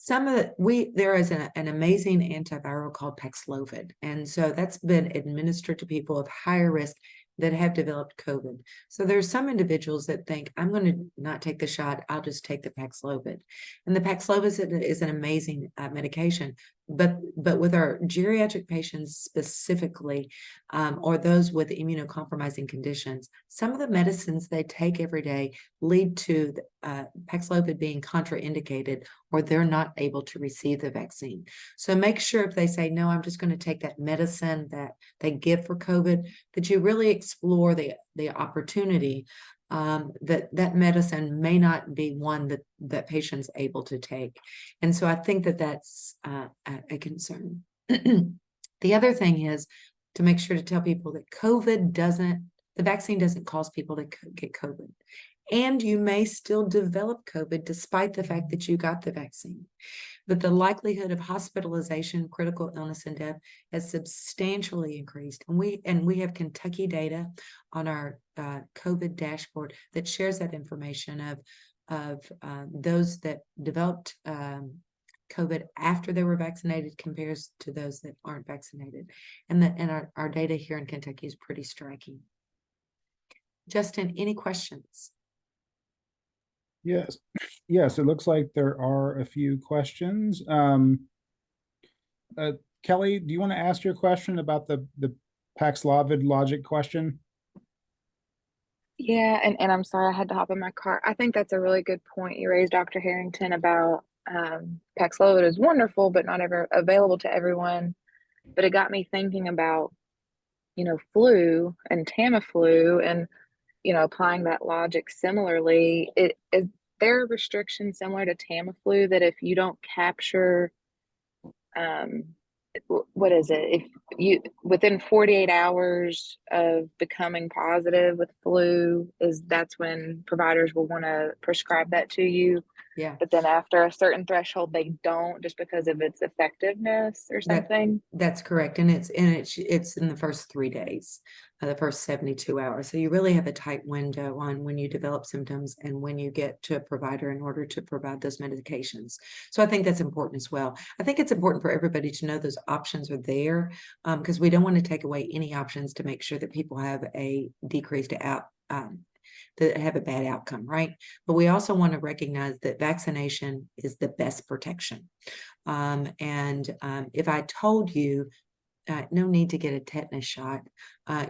There is an amazing antiviral called Paxlovid. And so that's been administered to people of higher risk that have developed COVID. So there's some individuals that think, I'm going to not take the shot, I'll just take the Paxlovid. And the Paxlovid is an amazing medication. But with our geriatric patients specifically, or those with immunocompromising conditions, some of the medicines they take every day lead to Paxlovid being contraindicated, or they're not able to receive the vaccine. So make sure if they say, no, I'm just going to take that medicine that they give for COVID, that you really explore the opportunity that medicine may not be one that patient's able to take. And so I think that's a concern. The other thing is to make sure to tell people that the vaccine doesn't cause people to get COVID. And you may still develop COVID despite the fact that you got the vaccine. But the likelihood of hospitalization, critical illness, and death has substantially increased. And we have Kentucky data on our COVID dashboard that shares that information of those that developed COVID after they were vaccinated compares to those that aren't vaccinated. And our data here in Kentucky is pretty striking. Justin, any questions? Yes, it looks like there are a few questions. Kelly, do you want to ask your question about the Paxlovid logic question? Yeah, and I'm sorry I had to hop in my car. I think that's a really good point you raised, Dr. Herrington, about Paxlovid is wonderful, but not ever available to everyone. But it got me thinking about, flu and Tamiflu and, applying that logic similarly. Is there a restriction similar to Tamiflu that if you don't capture, what is it? If you within 48 hours of becoming positive with flu, that's when providers will want to prescribe that to you. Yeah. But then after a certain threshold, they don't, just because of its effectiveness or something. That's correct. And it's in the first 3 days, the first 72 hours. So you really have a tight window on when you develop symptoms and when you get to a provider in order to provide those medications. So I think that's important as well. I think it's important for everybody to know those options are there, because we don't want to take away any options to make sure that people have a decreased that have a bad outcome, right? But we also want to recognize that vaccination is the best protection. If I told you no need to get a tetanus shot,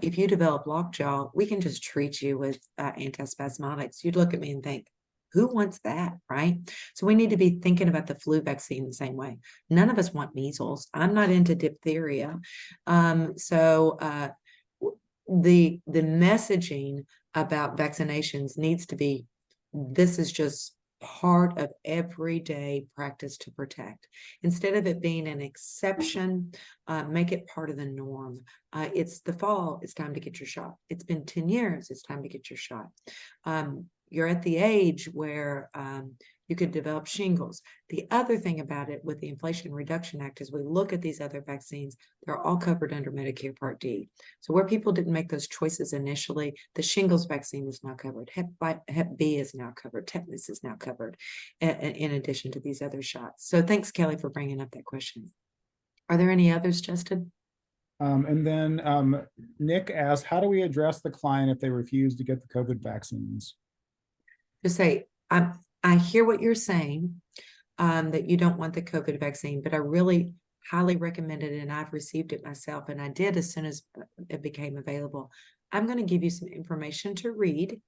if you develop lockjaw, we can just treat you with antispasmodics. You'd look at me and think, who wants that, right? So we need to be thinking about the flu vaccine the same way. None of us want measles. I'm not into diphtheria. The messaging about vaccinations needs to be, this is just part of everyday practice to protect. Instead of it being an exception, make it part of the norm. It's the fall, it's time to get your shot. It's been 10 years, it's time to get your shot. You're at the age where you could develop shingles. The other thing about it with the Inflation Reduction Act is we look at these other vaccines, they're all covered under Medicare Part D. So where people didn't make those choices initially, the shingles vaccine is now covered. Hep B is now covered. Tetanus is now covered in addition to these other shots. So thanks, Kelly, for bringing up that question. Are there any others, Justin? And then Nick asked, how do we address the client if they refuse to get the COVID vaccines? To say, I hear what you're saying, that you don't want the COVID vaccine, but I really highly recommend it, and I've received it myself, and I did as soon as it became available. I'm going to give you some information to read,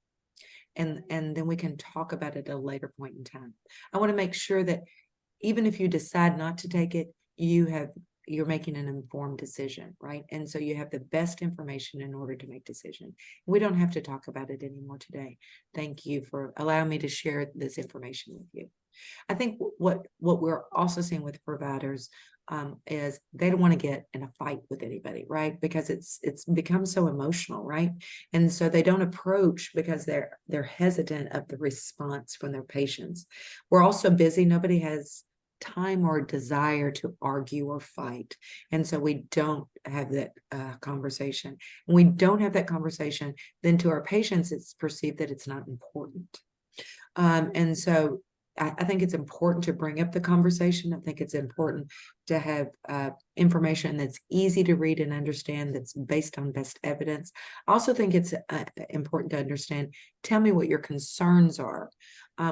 and then we can talk about it at a later point in time. I want to make sure that even if you decide not to take it, you're making an informed decision, right? And so you have the best information in order to make decision. We don't have to talk about it anymore today. Thank you for allowing me to share this information with you. I think what we're also seeing with providers is they don't want to get in a fight with anybody, right? Because it's become so emotional, right? And so they don't approach because they're hesitant of the response from their patients. We're also busy. Nobody has time or desire to argue or fight, and so we don't have that conversation. When we don't have that conversation, then to our patients it's perceived that it's not important. And so I think it's important to bring up the conversation. I think it's important to have information that's easy to read and understand, that's based on best evidence. I also think it's important to understand, tell me what your concerns are.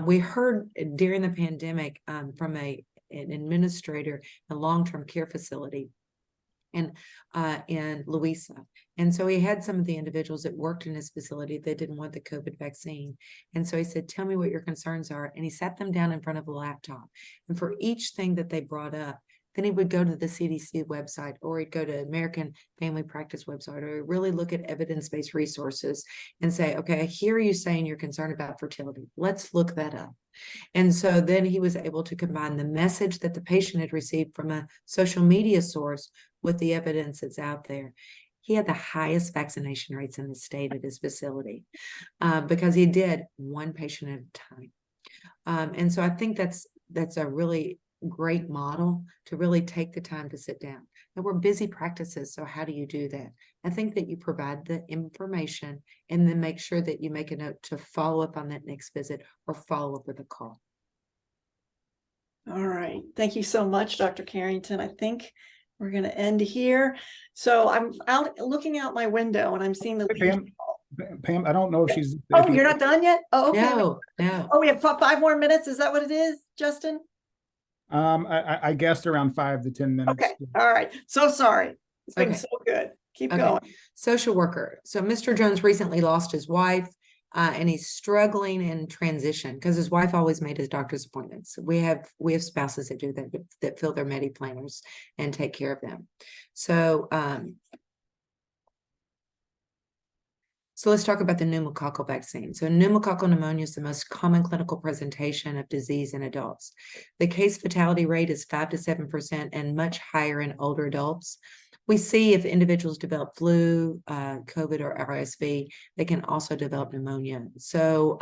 We heard during the pandemic from an administrator in a long-term care facility in Louisa. And so he had some of the individuals that worked in his facility that didn't want the COVID vaccine. And so he said, tell me what your concerns are. And he sat them down in front of a laptop. And for each thing that they brought up, then he would go to the CDC website, or he'd go to American Family Practice website, or really look at evidence-based resources and say, okay, I hear you saying you're concerned about fertility. Let's look that up. And so then he was able to combine the message that the patient had received from a social media source with the evidence that's out there. He had the highest vaccination rates in the state at his facility because he did one patient at a time. And so I think that's a really great model to really take the time to sit down. And we're busy practices, so how do you do that? I think that you provide the information and then make sure that you make a note to follow up on that next visit or follow up with a call. All right. Thank you so much, Dr. Carrington. I think we're going to end here. So I'm out looking out my window and I'm seeing the Pam, I don't know if she's. Oh, you're not done yet? Oh, okay. No. Oh, we have 5 more minutes. Is that what it is, Justin? I guessed around 5 to 10 minutes. Okay. All right. So sorry. It's been so good. Keep going. Social worker. So Mr. Jones recently lost his wife and he's struggling in transition because his wife always made his doctor's appointments. We have spouses that do that fill their Medi planners and take care of them. So let's talk about the pneumococcal vaccine. So pneumococcal pneumonia is the most common clinical presentation of disease in adults. The case fatality rate is 5 to 7% and much higher in older adults. We see if individuals develop flu, COVID, or RSV, they can also develop pneumonia. So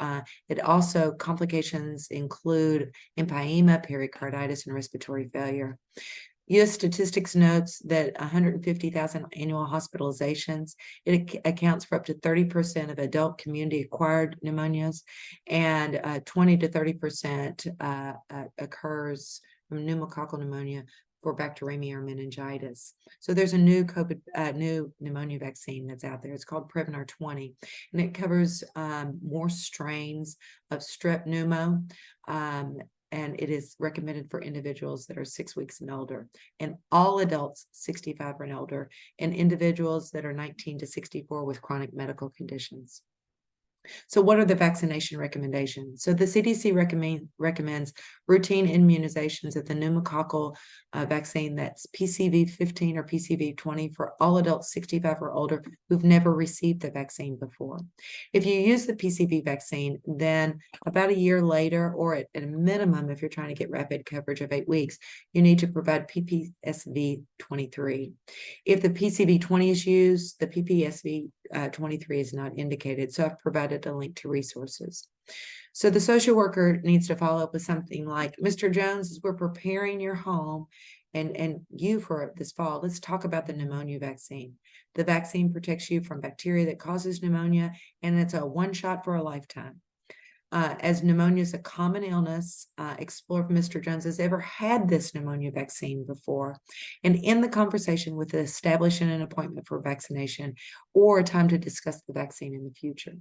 it also, complications include empyema, pericarditis, and respiratory failure. U.S. statistics notes that 150,000 annual hospitalizations. It accounts for up to 30% of adult community-acquired pneumonias, and 20 to 30% occurs from pneumococcal pneumonia for bacteremia or meningitis. So there's a new new pneumonia vaccine that's out there. It's called Prevnar 20, and it covers more strains of strep pneumo. And it is recommended for individuals that are 6 weeks and older, and all adults 65 and older, and individuals that are 19 to 64 with chronic medical conditions. So what are the vaccination recommendations? So the CDC recommends routine immunizations of the pneumococcal vaccine, that's PCV 15 or PCV 20 for all adults 65 or older who've never received the vaccine before. If you use the PCV vaccine, then about a year later, or at a minimum, if you're trying to get rapid coverage of 8 weeks, you need to provide PPSV 23. If the PCV 20 is used, the PPSV 23 is not indicated. So I've provided a link to resources. So the social worker needs to follow up with something like, Mr. Jones, as we're preparing your home and you for this fall, let's talk about the pneumonia vaccine. The vaccine protects you from bacteria that causes pneumonia, and it's a one shot for a lifetime. As pneumonia is a common illness, explore if Mr. Jones has ever had this pneumonia vaccine before, and in the conversation with establishing an appointment for vaccination or a time to discuss the vaccine in the future.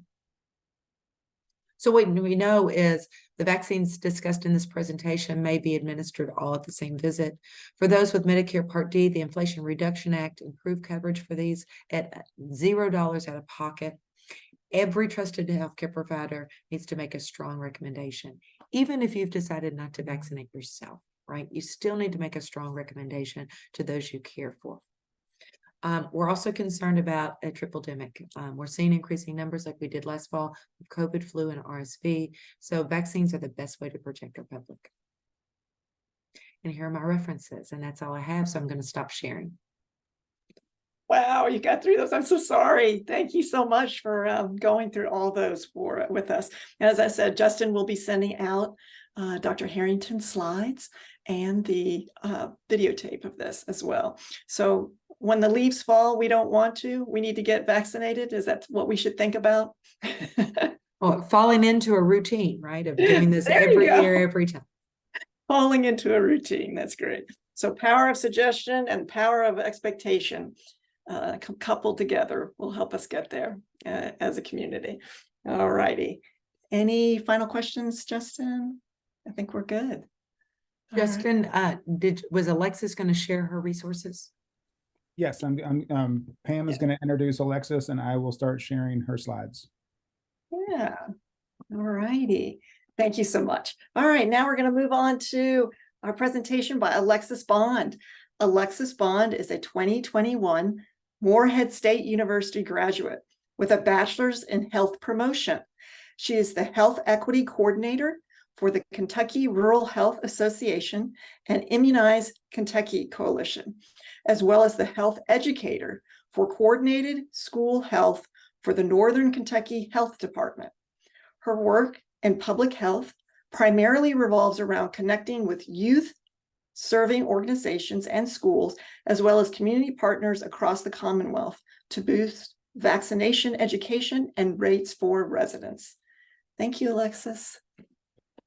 So what we know is the vaccines discussed in this presentation may be administered all at the same visit. For those with Medicare Part D, the Inflation Reduction Act improved coverage for these at $0 out of pocket. Every trusted healthcare provider needs to make a strong recommendation, even if you've decided not to vaccinate yourself, right? You still need to make a strong recommendation to those you care for. We're also concerned about a triple-demic. We're seeing increasing numbers like we did last fall with COVID, flu, and RSV. So vaccines are the best way to protect our public. And here are my references, and that's all I have. So I'm going to stop sharing. Wow, you got through those. I'm so sorry. Thank you so much for going through all those with us. As I said, Justin will be sending out Dr. Herrington's slides and the videotape of this as well. So when the leaves fall, we don't want to. We need to get vaccinated. Is that what we should think about? Well, falling into a routine, right, of doing this There you every go. year, every time. Falling into a routine. That's great. So power of suggestion and power of expectation coupled together will help us get there as a community. All righty. Any final questions, Justin? I think we're good. All right. Justin, was Alexis going to share her resources? Yes, Pam is going to introduce Alexis, and I will start sharing her slides. Yeah. All righty. Thank you so much. All right, now we're going to move on to our presentation by Alexis Bond. Alexis Bond is a 2021 Morehead State University graduate with a bachelor's in health promotion. She is the health equity coordinator for the Kentucky Rural Health Association and Immunize Kentucky Coalition, as well as the health educator for coordinated school health for the Northern Kentucky Health Department. Her work in public health primarily revolves around connecting with youth serving organizations and schools, as well as community partners across the Commonwealth to boost vaccination education and rates for residents. Thank you, Alexis.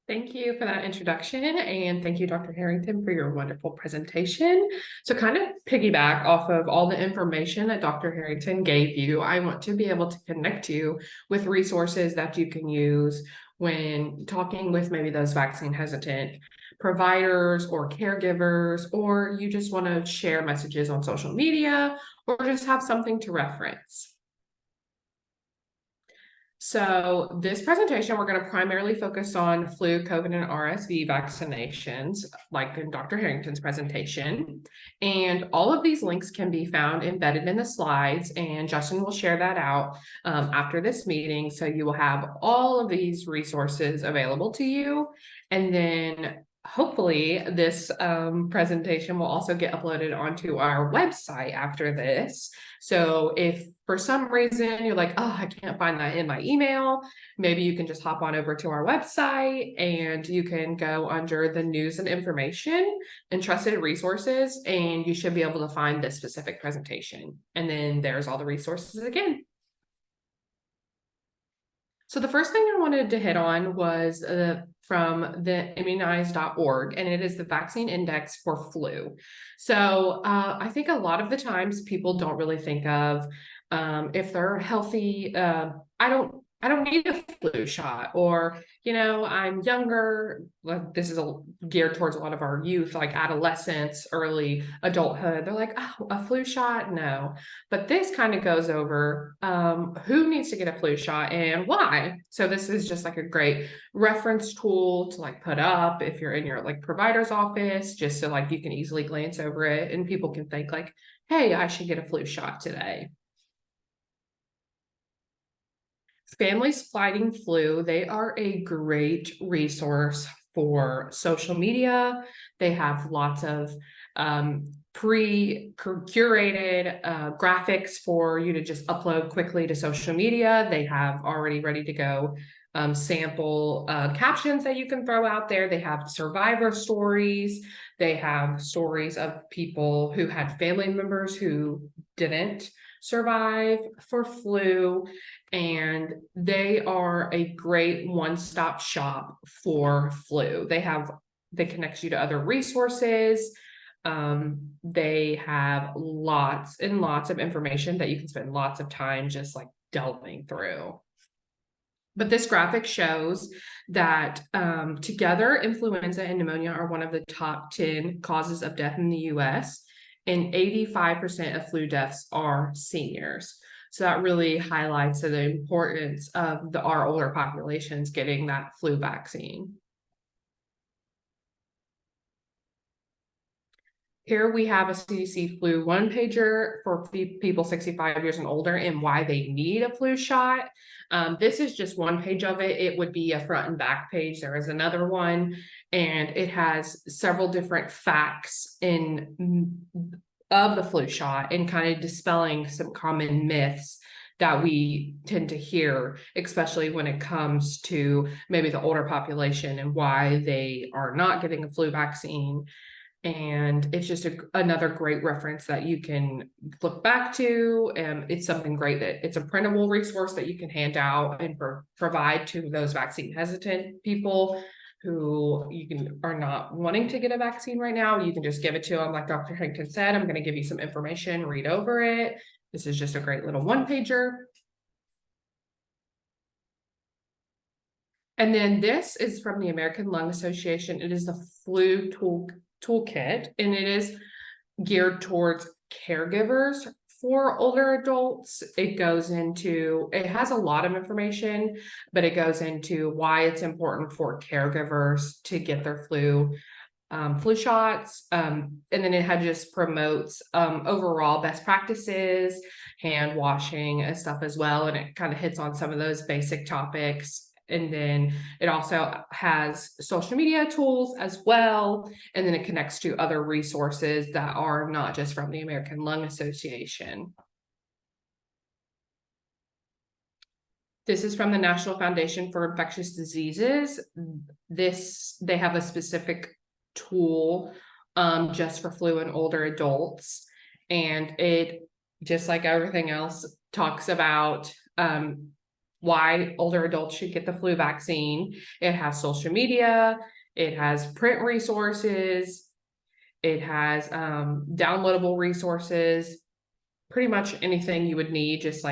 Thank you for that introduction, and thank you, Dr. Herrington, for your wonderful presentation. So kind of piggyback off of all the information that Dr. Herrington gave you, I want to be able to connect you with resources that you can use when talking with maybe those vaccine hesitant providers or caregivers, or you just want to share messages on social media or just have something to reference. So this presentation, we're going to primarily focus on flu, COVID, and RSV vaccinations, like in Dr. Herrington's presentation. And all of these links can be found embedded in the slides, and Justin will share that out after this meeting. So you will have all of these resources available to you. And then hopefully this presentation will also get uploaded onto our website after this. So if for some reason you're like, oh, I can't find that in my email, maybe you can just hop on over to our website and you can go under the news and information and trusted resources, and you should be able to find this specific presentation. And then there's all the resources again. So the first thing I wanted to hit on was from the immunize.org, and it is the vaccine index for flu. So I think a lot of the times people don't really think of if they're healthy, I don't need a flu shot, or, you know, I'm younger. This is geared towards a lot of our youth, like adolescence, early adulthood. They're like, oh, a flu shot? No. But this kind of goes over who needs to get a flu shot and why. So this is just like a great reference tool to like put up if you're in your like provider's office, just so like you can easily glance over it and people can think like, hey, I should get a flu shot today. Families Fighting Flu, they are a great resource for social media. They have lots of pre-curated graphics for you to just upload quickly to social media. They have already ready to go sample captions that you can throw out there. They have survivor stories. They have stories of people who had family members who didn't survive for flu, and they are a great one-stop shop for flu. They connect you to other resources. They have lots and lots of information that you can spend lots of time just like delving through. But this graphic shows that together, influenza and pneumonia are one of the top 10 causes of death in the US, and 85% of flu deaths are seniors. So that really highlights the importance of our older populations getting that flu vaccine. Here we have a CDC flu one-pager for people 65 years and older and why they need a flu shot. This is just one page of it. It would be a front and back page. There is another one, and it has several different facts of the flu shot and kind of dispelling some common myths that we tend to hear, especially when it comes to maybe the older population and why they are not getting a flu vaccine. And it's just another great reference that you can look back to. And it's something great that it's a printable resource that you can hand out and provide to those vaccine hesitant people who are not wanting to get a vaccine right now. You can just give it to them. Like Dr. Herrington said, I'm going to give you some information, read over it. This is just a great little one-pager. And then this is from the American Lung Association. It is the flu toolkit, and it is geared towards caregivers for older adults. It has a lot of information, but it goes into why it's important for caregivers to get their flu shots. And then it just promotes overall best practices, hand washing and stuff as well. And it kind of hits on some of those basic topics. And then it also has social media tools as well. And then it connects to other resources that are not just from the American Lung Association. This is from the National Foundation for Infectious Diseases. They have a specific tool just for flu in older adults. And it, just like everything else, talks about why older adults should get the flu vaccine. It has social media, it has print resources, it has downloadable resources, pretty much anything you would need, just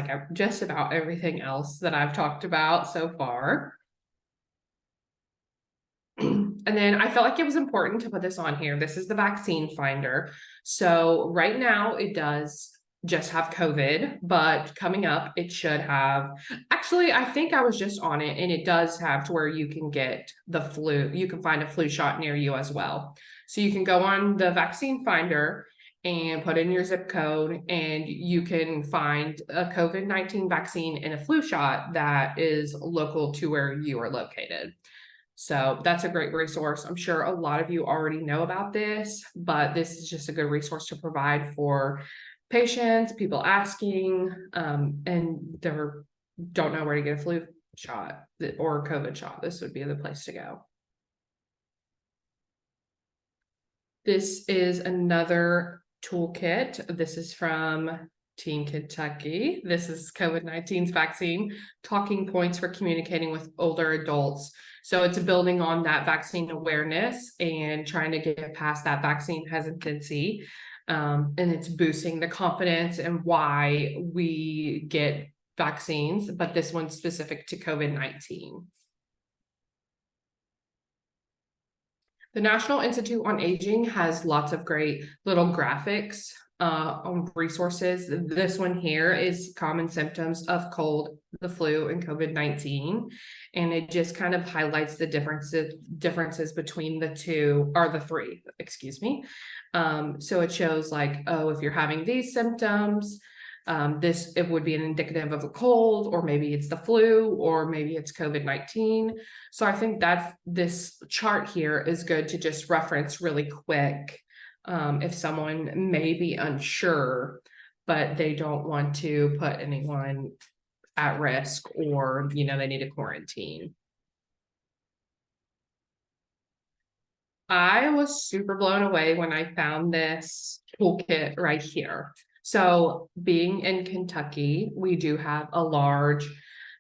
about everything else that I've talked about so far. And then I felt like it was important to put this on here. This is the vaccine finder. So right now it does just have COVID, but coming up it should have, actually I think I was just on it, and it does have to where you can get the flu, you can find a flu shot near you as well. So you can go on the vaccine finder and put in your zip code, and you can find a COVID-19 vaccine and a flu shot that is local to where you are located. So that's a great resource. I'm sure a lot of you already know about this, but this is just a good resource to provide for patients, people asking, and they don't know where to get a flu shot or a COVID shot. This would be the place to go. This is another toolkit. This is from Team Kentucky. This is COVID-19's vaccine talking points for communicating with older adults. So it's building on that vaccine awareness and trying to get past that vaccine hesitancy. And it's boosting the confidence and why we get vaccines, but this one's specific to COVID-19. The National Institute on Aging has lots of great little graphics on resources. This one here is common symptoms of cold, the flu, and COVID-19. And it just kind of highlights the differences between the three, excuse me. So it shows like, oh, if you're having these symptoms, it would be an indicative of a cold, or maybe it's the flu, or maybe it's COVID-19. So I think that this chart here is good to just reference really quick if someone may be unsure, but they don't want to put anyone at risk, or they need a quarantine. I was super blown away when I found this toolkit right here. So being in Kentucky, we do have a large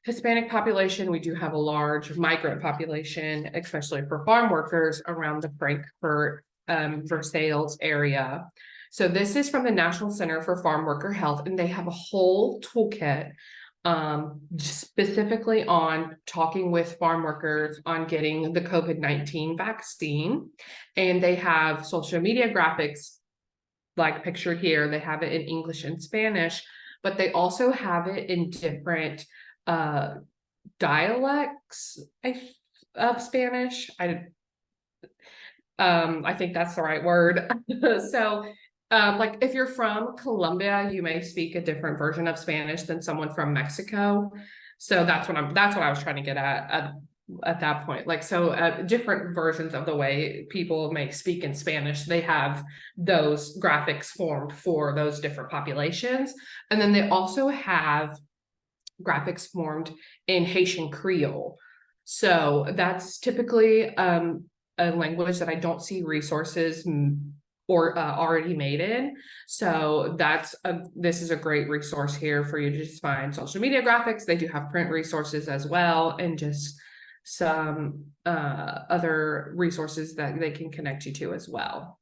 Hispanic population. We do have a large migrant population, especially for farm workers around the Frankfort, Versailles area. So this is from the National Center for Farm Worker Health, and they have a whole toolkit specifically on talking with farm workers on getting the COVID-19 vaccine. And they have social media graphics like pictured here. They have it in English and Spanish, but they also have it in different dialects of Spanish. I think that's the right word. So like if you're from Colombia, you may speak a different version of Spanish than someone from Mexico. So that's what I was trying to get at that point. Like, so different versions of the way people may speak in Spanish, they have those graphics formed for those different populations. And then they also have graphics formed in Haitian Creole. So that's typically a language that I don't see resources or already made in. So this is a great resource here for you to just find social media graphics. They do have print resources as well, and just some other resources that they can connect you to as well.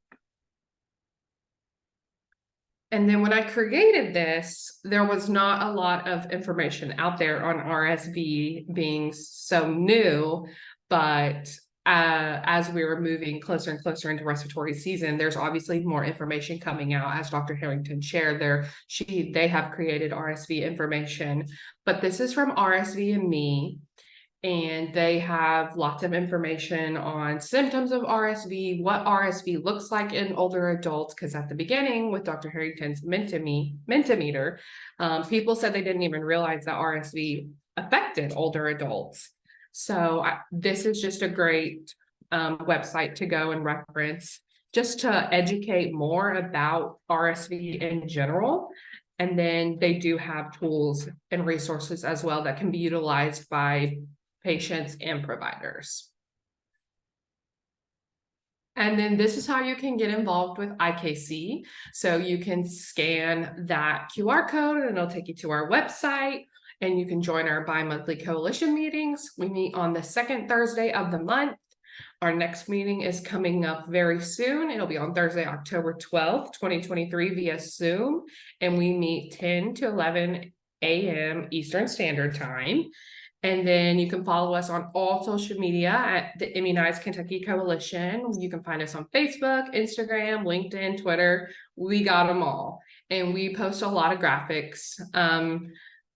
And then when I created this, there was not a lot of information out there on RSV being so new, but as we were moving closer and closer into respiratory season, there's obviously more information coming out. As Dr. Herrington shared there, they have created RSV information, but this is from RSV and Me. And they have lots of information on symptoms of RSV, what RSV looks like in older adults, because at the beginning with Dr. Harrington's Mentimeter, people said they didn't even realize that RSV affected older adults. So this is just a great website to go and reference just to educate more about RSV in general. And then they do have tools and resources as well that can be utilized by patients and providers. And then this is how you can get involved with IKC. So you can scan that QR code and it'll take you to our website, and you can join our bi-monthly coalition meetings. We meet on the second Thursday of the month. Our next meeting is coming up very soon. It'll be on Thursday, October 12th, 2023 via Zoom. And we meet 10 to 11 a.m. Eastern Standard Time. And then you can follow us on all social media at the Immunize Kentucky Coalition. You can find us on Facebook, Instagram, LinkedIn, Twitter. We got them all. And we post a lot of graphics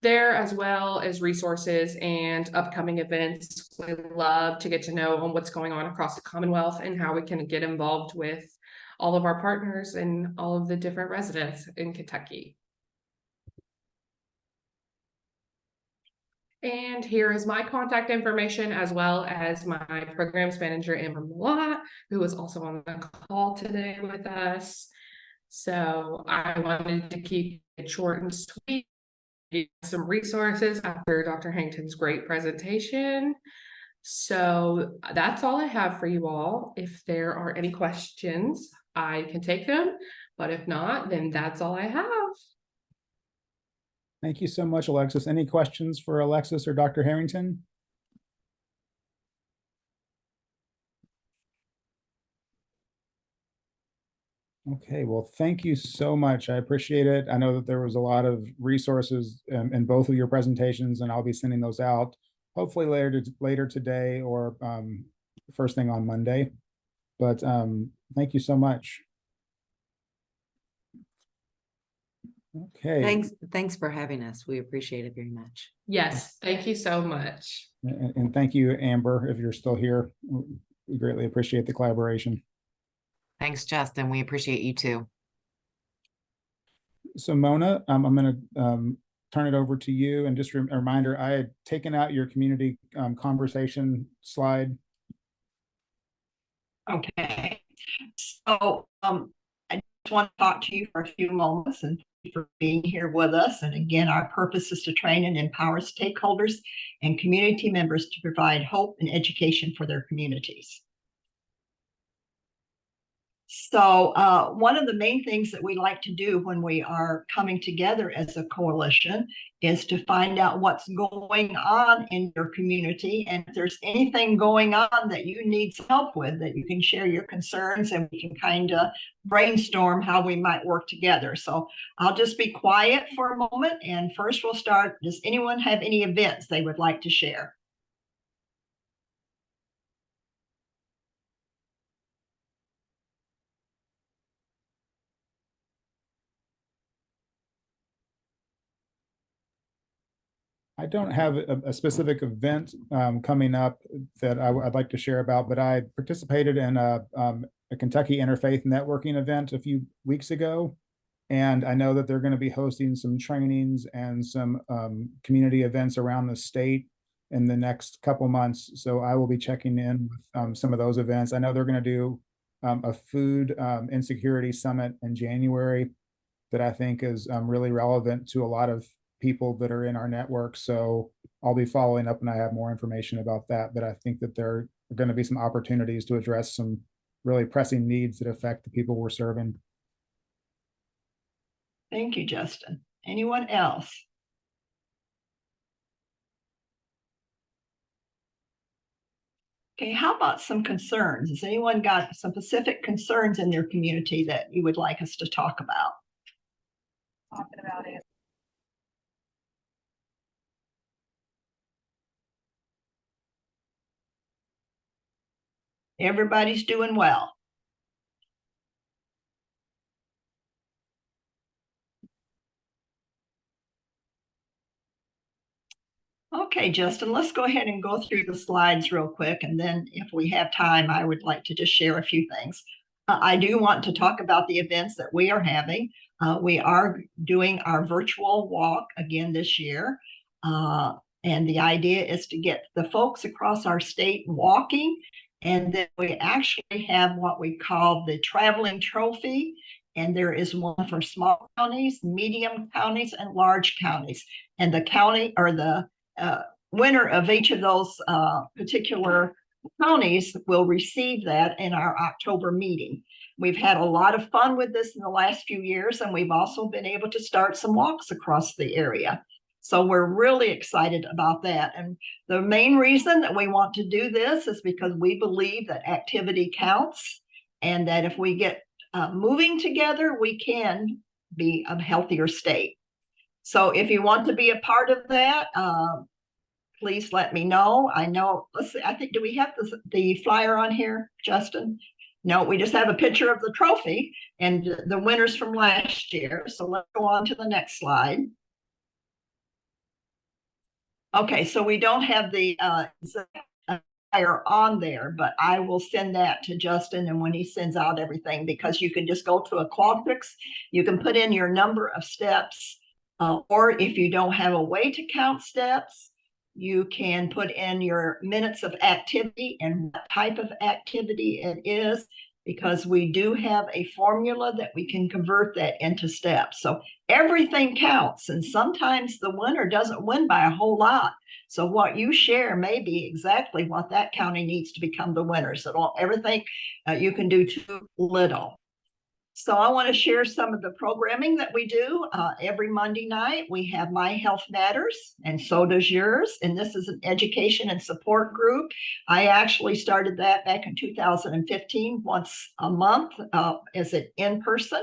there, as well as resources and upcoming events. We love to get to know on what's going on across the Commonwealth and how we can get involved with all of our partners and all of the different residents in Kentucky. And here is my contact information, as well as my programs manager, Amber Malott, who is also on the call today with us. So I wanted to keep it short and sweet, give some resources after Dr. Harrington's great presentation. So that's all I have for you all. If there are any questions, I can take them, but if not, then that's all I have. Thank you so much, Alexis. Any questions for Alexis or Dr. Herrington? Okay, well, thank you so much. I appreciate it. I know that there was a lot of resources in both of your presentations, and I'll be sending those out hopefully later today or first thing on Monday. But thank you so much. Okay. Thanks for having us. We appreciate it very much. Yes, thank you so much. And thank you, Amber, if you're still here. We greatly appreciate the collaboration. Thanks, Justin. We appreciate you too. So Mona, I'm going to turn it over to you. And just a reminder, I had taken out your community conversation slide. Okay. So I just want to talk to you for a few moments, and for being here with us. And again, our purpose is to train and empower stakeholders and community members to provide hope and education for their communities. So one of the main things that we like to do when we are coming together as a coalition is to find out what's going on in your community. And if there's anything going on that you need help with, that you can share your concerns and we can kind of brainstorm how we might work together. So I'll just be quiet for a moment. And first we'll start. Does anyone have any events they would like to share? I don't have a specific event coming up that I'd like to share about, but I participated in a Kentucky Interfaith Networking event a few weeks ago. And I know that they're going to be hosting some trainings and some community events around the state in the next couple months. So I will be checking in with some of those events. I know they're going to do a food insecurity summit in January that I think is really relevant to a lot of people that are in our network. So I'll be following up when I have more information about that. But I think that there are going to be some opportunities to address some really pressing needs that affect the people we're serving. Thank you, Justin. Anyone else? Okay, how about some concerns? Has anyone got some specific concerns in their community that you would like us to talk about? Talking about it. Everybody's doing well. Okay, Justin, let's go ahead and go through the slides real quick. And then if we have time, I would like to just share a few things. I do want to talk about the events that we are having. We are doing our virtual walk again this year. And the idea is to get the folks across our state walking. And then we actually have what we call the traveling trophy. And there is one for small counties, medium counties, and large counties. And the county or the winner of each of those particular counties will receive that in our October meeting. We've had a lot of fun with this in the last few years, and we've also been able to start some walks across the area. So we're really excited about that. And the main reason that we want to do this is because we believe that activity counts, and that if we get moving together, we can be a healthier state. So if you want to be a part of that, please let me know. I know, let's see, I think, do we have the flyer on here, Justin? No, we just have a picture of the trophy and the winners from last year. So let's go on to the next slide. Okay, so we don't have the flyer on there, but I will send that to Justin, and when he sends out everything, because you can just go to a Qualtrics, you can put in your number of steps, or if you don't have a way to count steps, you can put in your minutes of activity and what type of activity it is, because we do have a formula that we can convert that into steps. So everything counts, and sometimes the winner doesn't win by a whole lot. So what you share may be exactly what that county needs to become the winner. So don't ever think you can do too little. So I want to share some of the programming that we do. Every Monday night, we have My Health Matters, and so does yours. And this is an education and support group. I actually started that back in 2015, once a month as an in-person.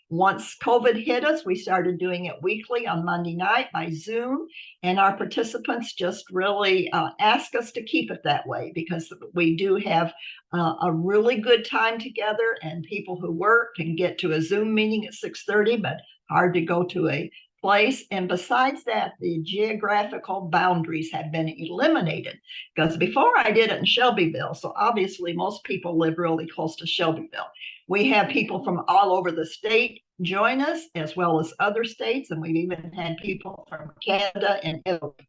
Once COVID hit us, we started doing it weekly on Monday night by Zoom, and our participants just really ask us to keep it that way, because we do have a really good time together, and people who work can get to a Zoom meeting at 6:30, but hard to go to a place. And besides that, the geographical boundaries have been eliminated, because before I did it in Shelbyville, so obviously most people live really close to Shelbyville. We have people from all over the state join us, as well as other states, and we've even had people from Canada and Italy.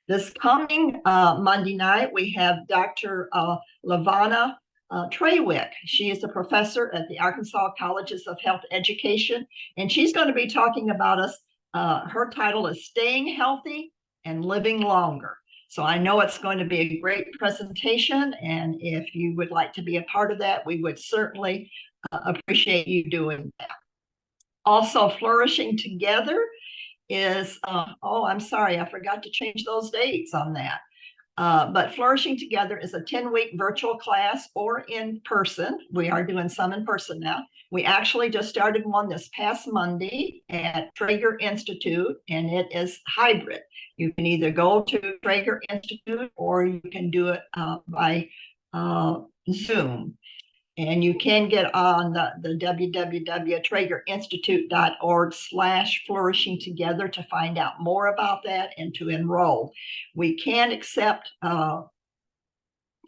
This coming Monday night, we have Dr. Lavana Treywick. She is a professor at the Arkansas Colleges of Health Education, and she's going to be talking about us. Her title is Staying Healthy and Living Longer. So I know it's going to be a great presentation, and if you would like to be a part of that, we would certainly appreciate you doing that. Also, Flourishing Together is, oh, I'm sorry, I forgot to change those dates on that. But Flourishing Together is a 10-week virtual class or in person. We are doing some in person now. We actually just started one this past Monday at Traeger Institute, and it is hybrid. You can either go to Traeger Institute or you can do it by Zoom. And you can get on the www.traegerinstitute.org/flourishing together to find out more about that and to enroll. We can accept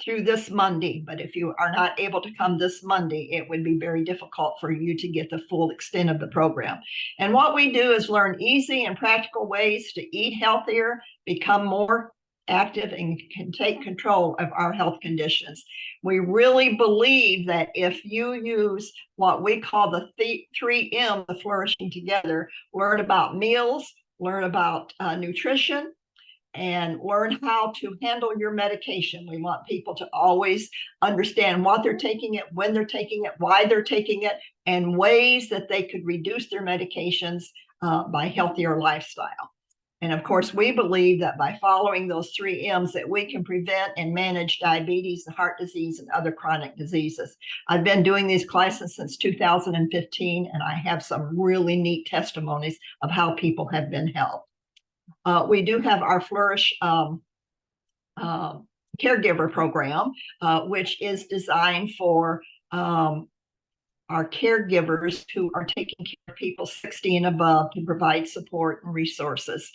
through this Monday, but if you are not able to come this Monday, it would be very difficult for you to get the full extent of the program. And what we do is learn easy and practical ways to eat healthier, become more active, and can take control of our health conditions. We really believe that if you use what we call the 3M, the Flourishing Together, learn about meals, learn about nutrition, and learn how to handle your medication. We want people to always understand what they're taking it, when they're taking it, why they're taking it, and ways that they could reduce their medications by healthier lifestyle. And of course, we believe that by following those 3 M's that we can prevent and manage diabetes, heart disease, and other chronic diseases. I've been doing these classes since 2015, and I have some really neat testimonies of how people have been helped. We do have our Flourish caregiver program, which is designed for our caregivers who are taking care of people 60 and above to provide support and resources.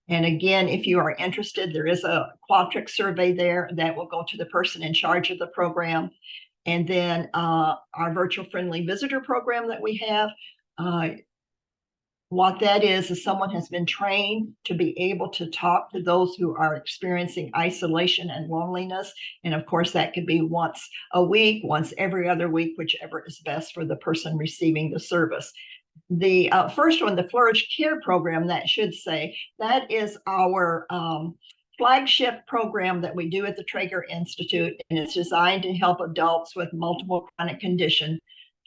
And again, if you are interested, there is a Qualtrics survey there that will go to the person in charge of the program. And then our virtual friendly visitor program that we have, what that is someone has been trained to be able to talk to those who are experiencing isolation and loneliness. And of course, that could be once a week, once every other week, whichever is best for the person receiving the service. The first one, the Flourish Care program, that should say, that is our flagship program that we do at the Traeger Institute, and it's designed to help adults with multiple chronic conditions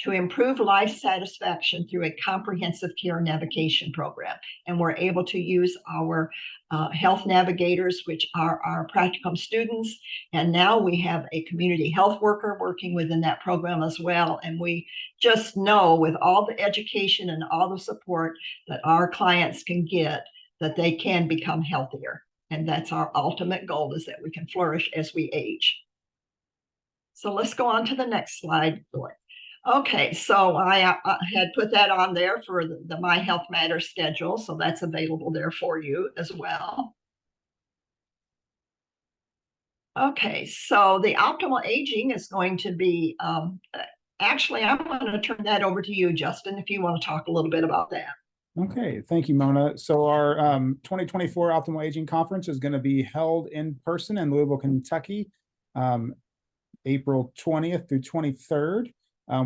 to improve life satisfaction through a comprehensive care navigation program. And we're able to use our health navigators, which are our practicum students. And now we have a community health worker working within that program as well. And we just know with all the education and all the support that our clients can get, that they can become healthier. And that's our ultimate goal, is that we can flourish as we age. So let's go on to the next slide. Okay, so I had put that on there for the My Health Matters schedule, so that's available there for you as well. Okay, so the optimal aging is going to be, actually, I'm going to turn that over to you, Justin, if you want to talk a little bit about that. Okay, thank you, Mona. So our 2024 Optimal Aging Conference is going to be held in person in Louisville, Kentucky, April 20th through 23rd.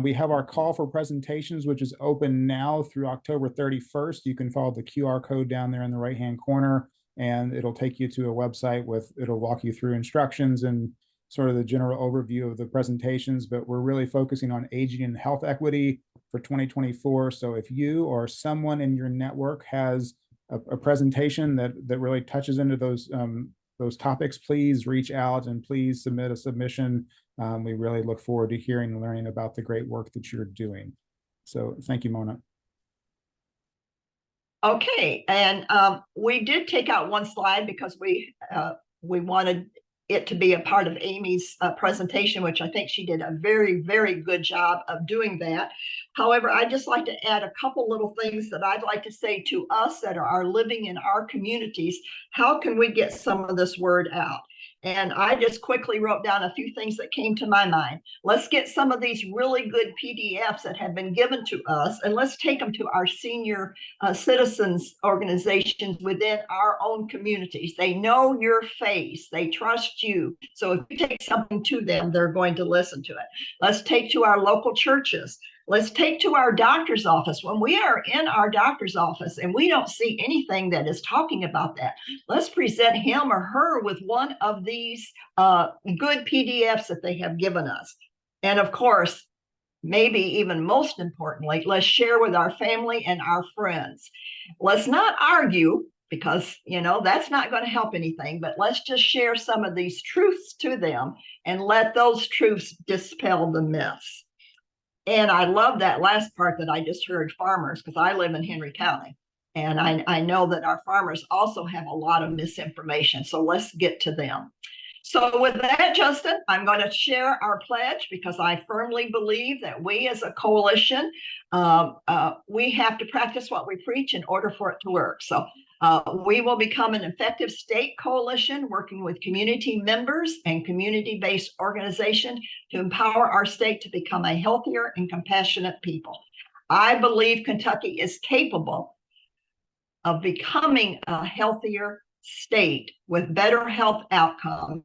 We have our call for presentations, which is open now through October 31st. You can follow the QR code down there in the right-hand corner, and it'll take you to a website it'll walk you through instructions and sort of the general overview of the presentations. But we're really focusing on aging and health equity for 2024. So if you or someone in your network has a presentation that really touches into those topics, please reach out and please submit a submission. We really look forward to hearing and learning about the great work that you're doing. So thank you, Mona. Okay, and we did take out one slide because we wanted it to be a part of Amy's presentation, which I think she did a very, very good job of doing that. However, I'd just like to add a couple little things that I'd like to say to us that are living in our communities. How can we get some of this word out? And I just quickly wrote down a few things that came to my mind. Let's get some of these really good PDFs that have been given to us, and let's take them to our senior citizens organizations within our own communities. They know your face, they trust you. So if you take something to them, they're going to listen to it. Let's take to our local churches. Let's take to our doctor's office. When we are in our doctor's office and we don't see anything that is talking about that, let's present him or her with one of these good PDFs that they have given us. And of course, maybe even most importantly, let's share with our family and our friends. Let's not argue, because that's not going to help anything, but let's just share some of these truths to them and let those truths dispel the myths. And I love that last part that I just heard, farmers, because I live in Henry County. And I know that our farmers also have a lot of misinformation. So let's get to them. So with that, Justin, I'm going to share our pledge, because I firmly believe that we as a coalition, we have to practice what we preach in order for it to work. So we will become an effective state coalition working with community members and community-based organizations to empower our state to become a healthier and compassionate people. I believe Kentucky is capable of becoming a healthier state with better health outcomes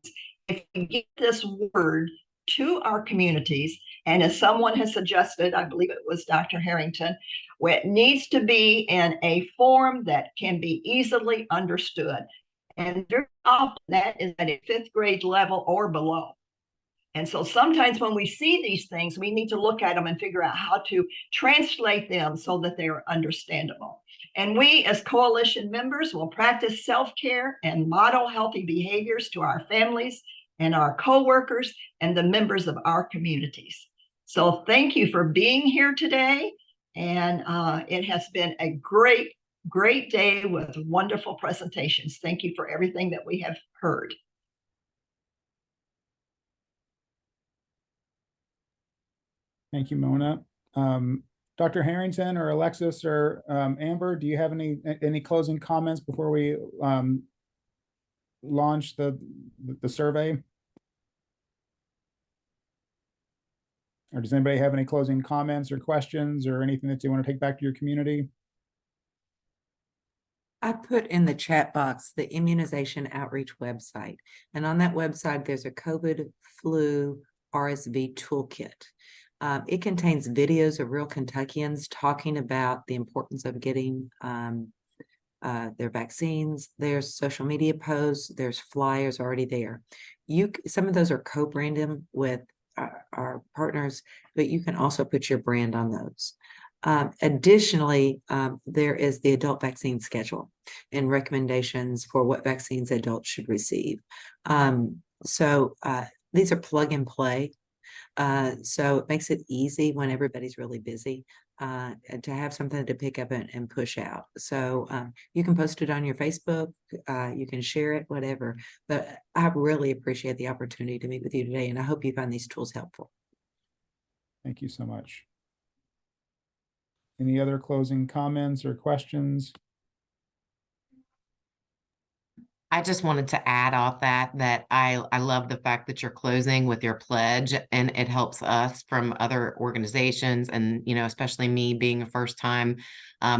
if we get this word to our communities. And as someone has suggested, I believe it was Dr. Herrington, where it needs to be in a form that can be easily understood. And very often that is at a 5th grade level or below. And so sometimes when we see these things, we need to look at them and figure out how to translate them so that they are understandable. And we as coalition members will practice self-care and model healthy behaviors to our families and our coworkers and the members of our communities. So thank you for being here today. And it has been a great, great day with wonderful presentations. Thank you for everything that we have heard. Thank you, Mona. Dr. Herrington or Alexis or Amber, do you have any closing comments before we launch the survey? Or does anybody have any closing comments or questions or anything that you want to take back to your community? I put in the chat box the immunization outreach website, and on that website, there's a COVID flu RSV toolkit. It contains videos of real Kentuckians talking about the importance of getting their vaccines. There's social media posts, there's flyers already there. Some of those are co-branded with our partners, but you can also put your brand on those. Additionally, there is the adult vaccine schedule and recommendations for what vaccines adults should receive. So these are plug and play. So it makes it easy when everybody's really busy to have something to pick up and push out. So you can post it on your Facebook, you can share it, whatever. But I really appreciate the opportunity to meet with you today, and I hope you find these tools helpful. Thank you so much. Any other closing comments or questions? I just wanted to add off that I love the fact that you're closing with your pledge, and it helps us from other organizations, and especially me being a first-time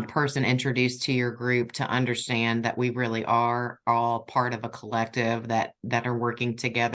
person introduced to your group, to understand that we really are all part of a collective that are working together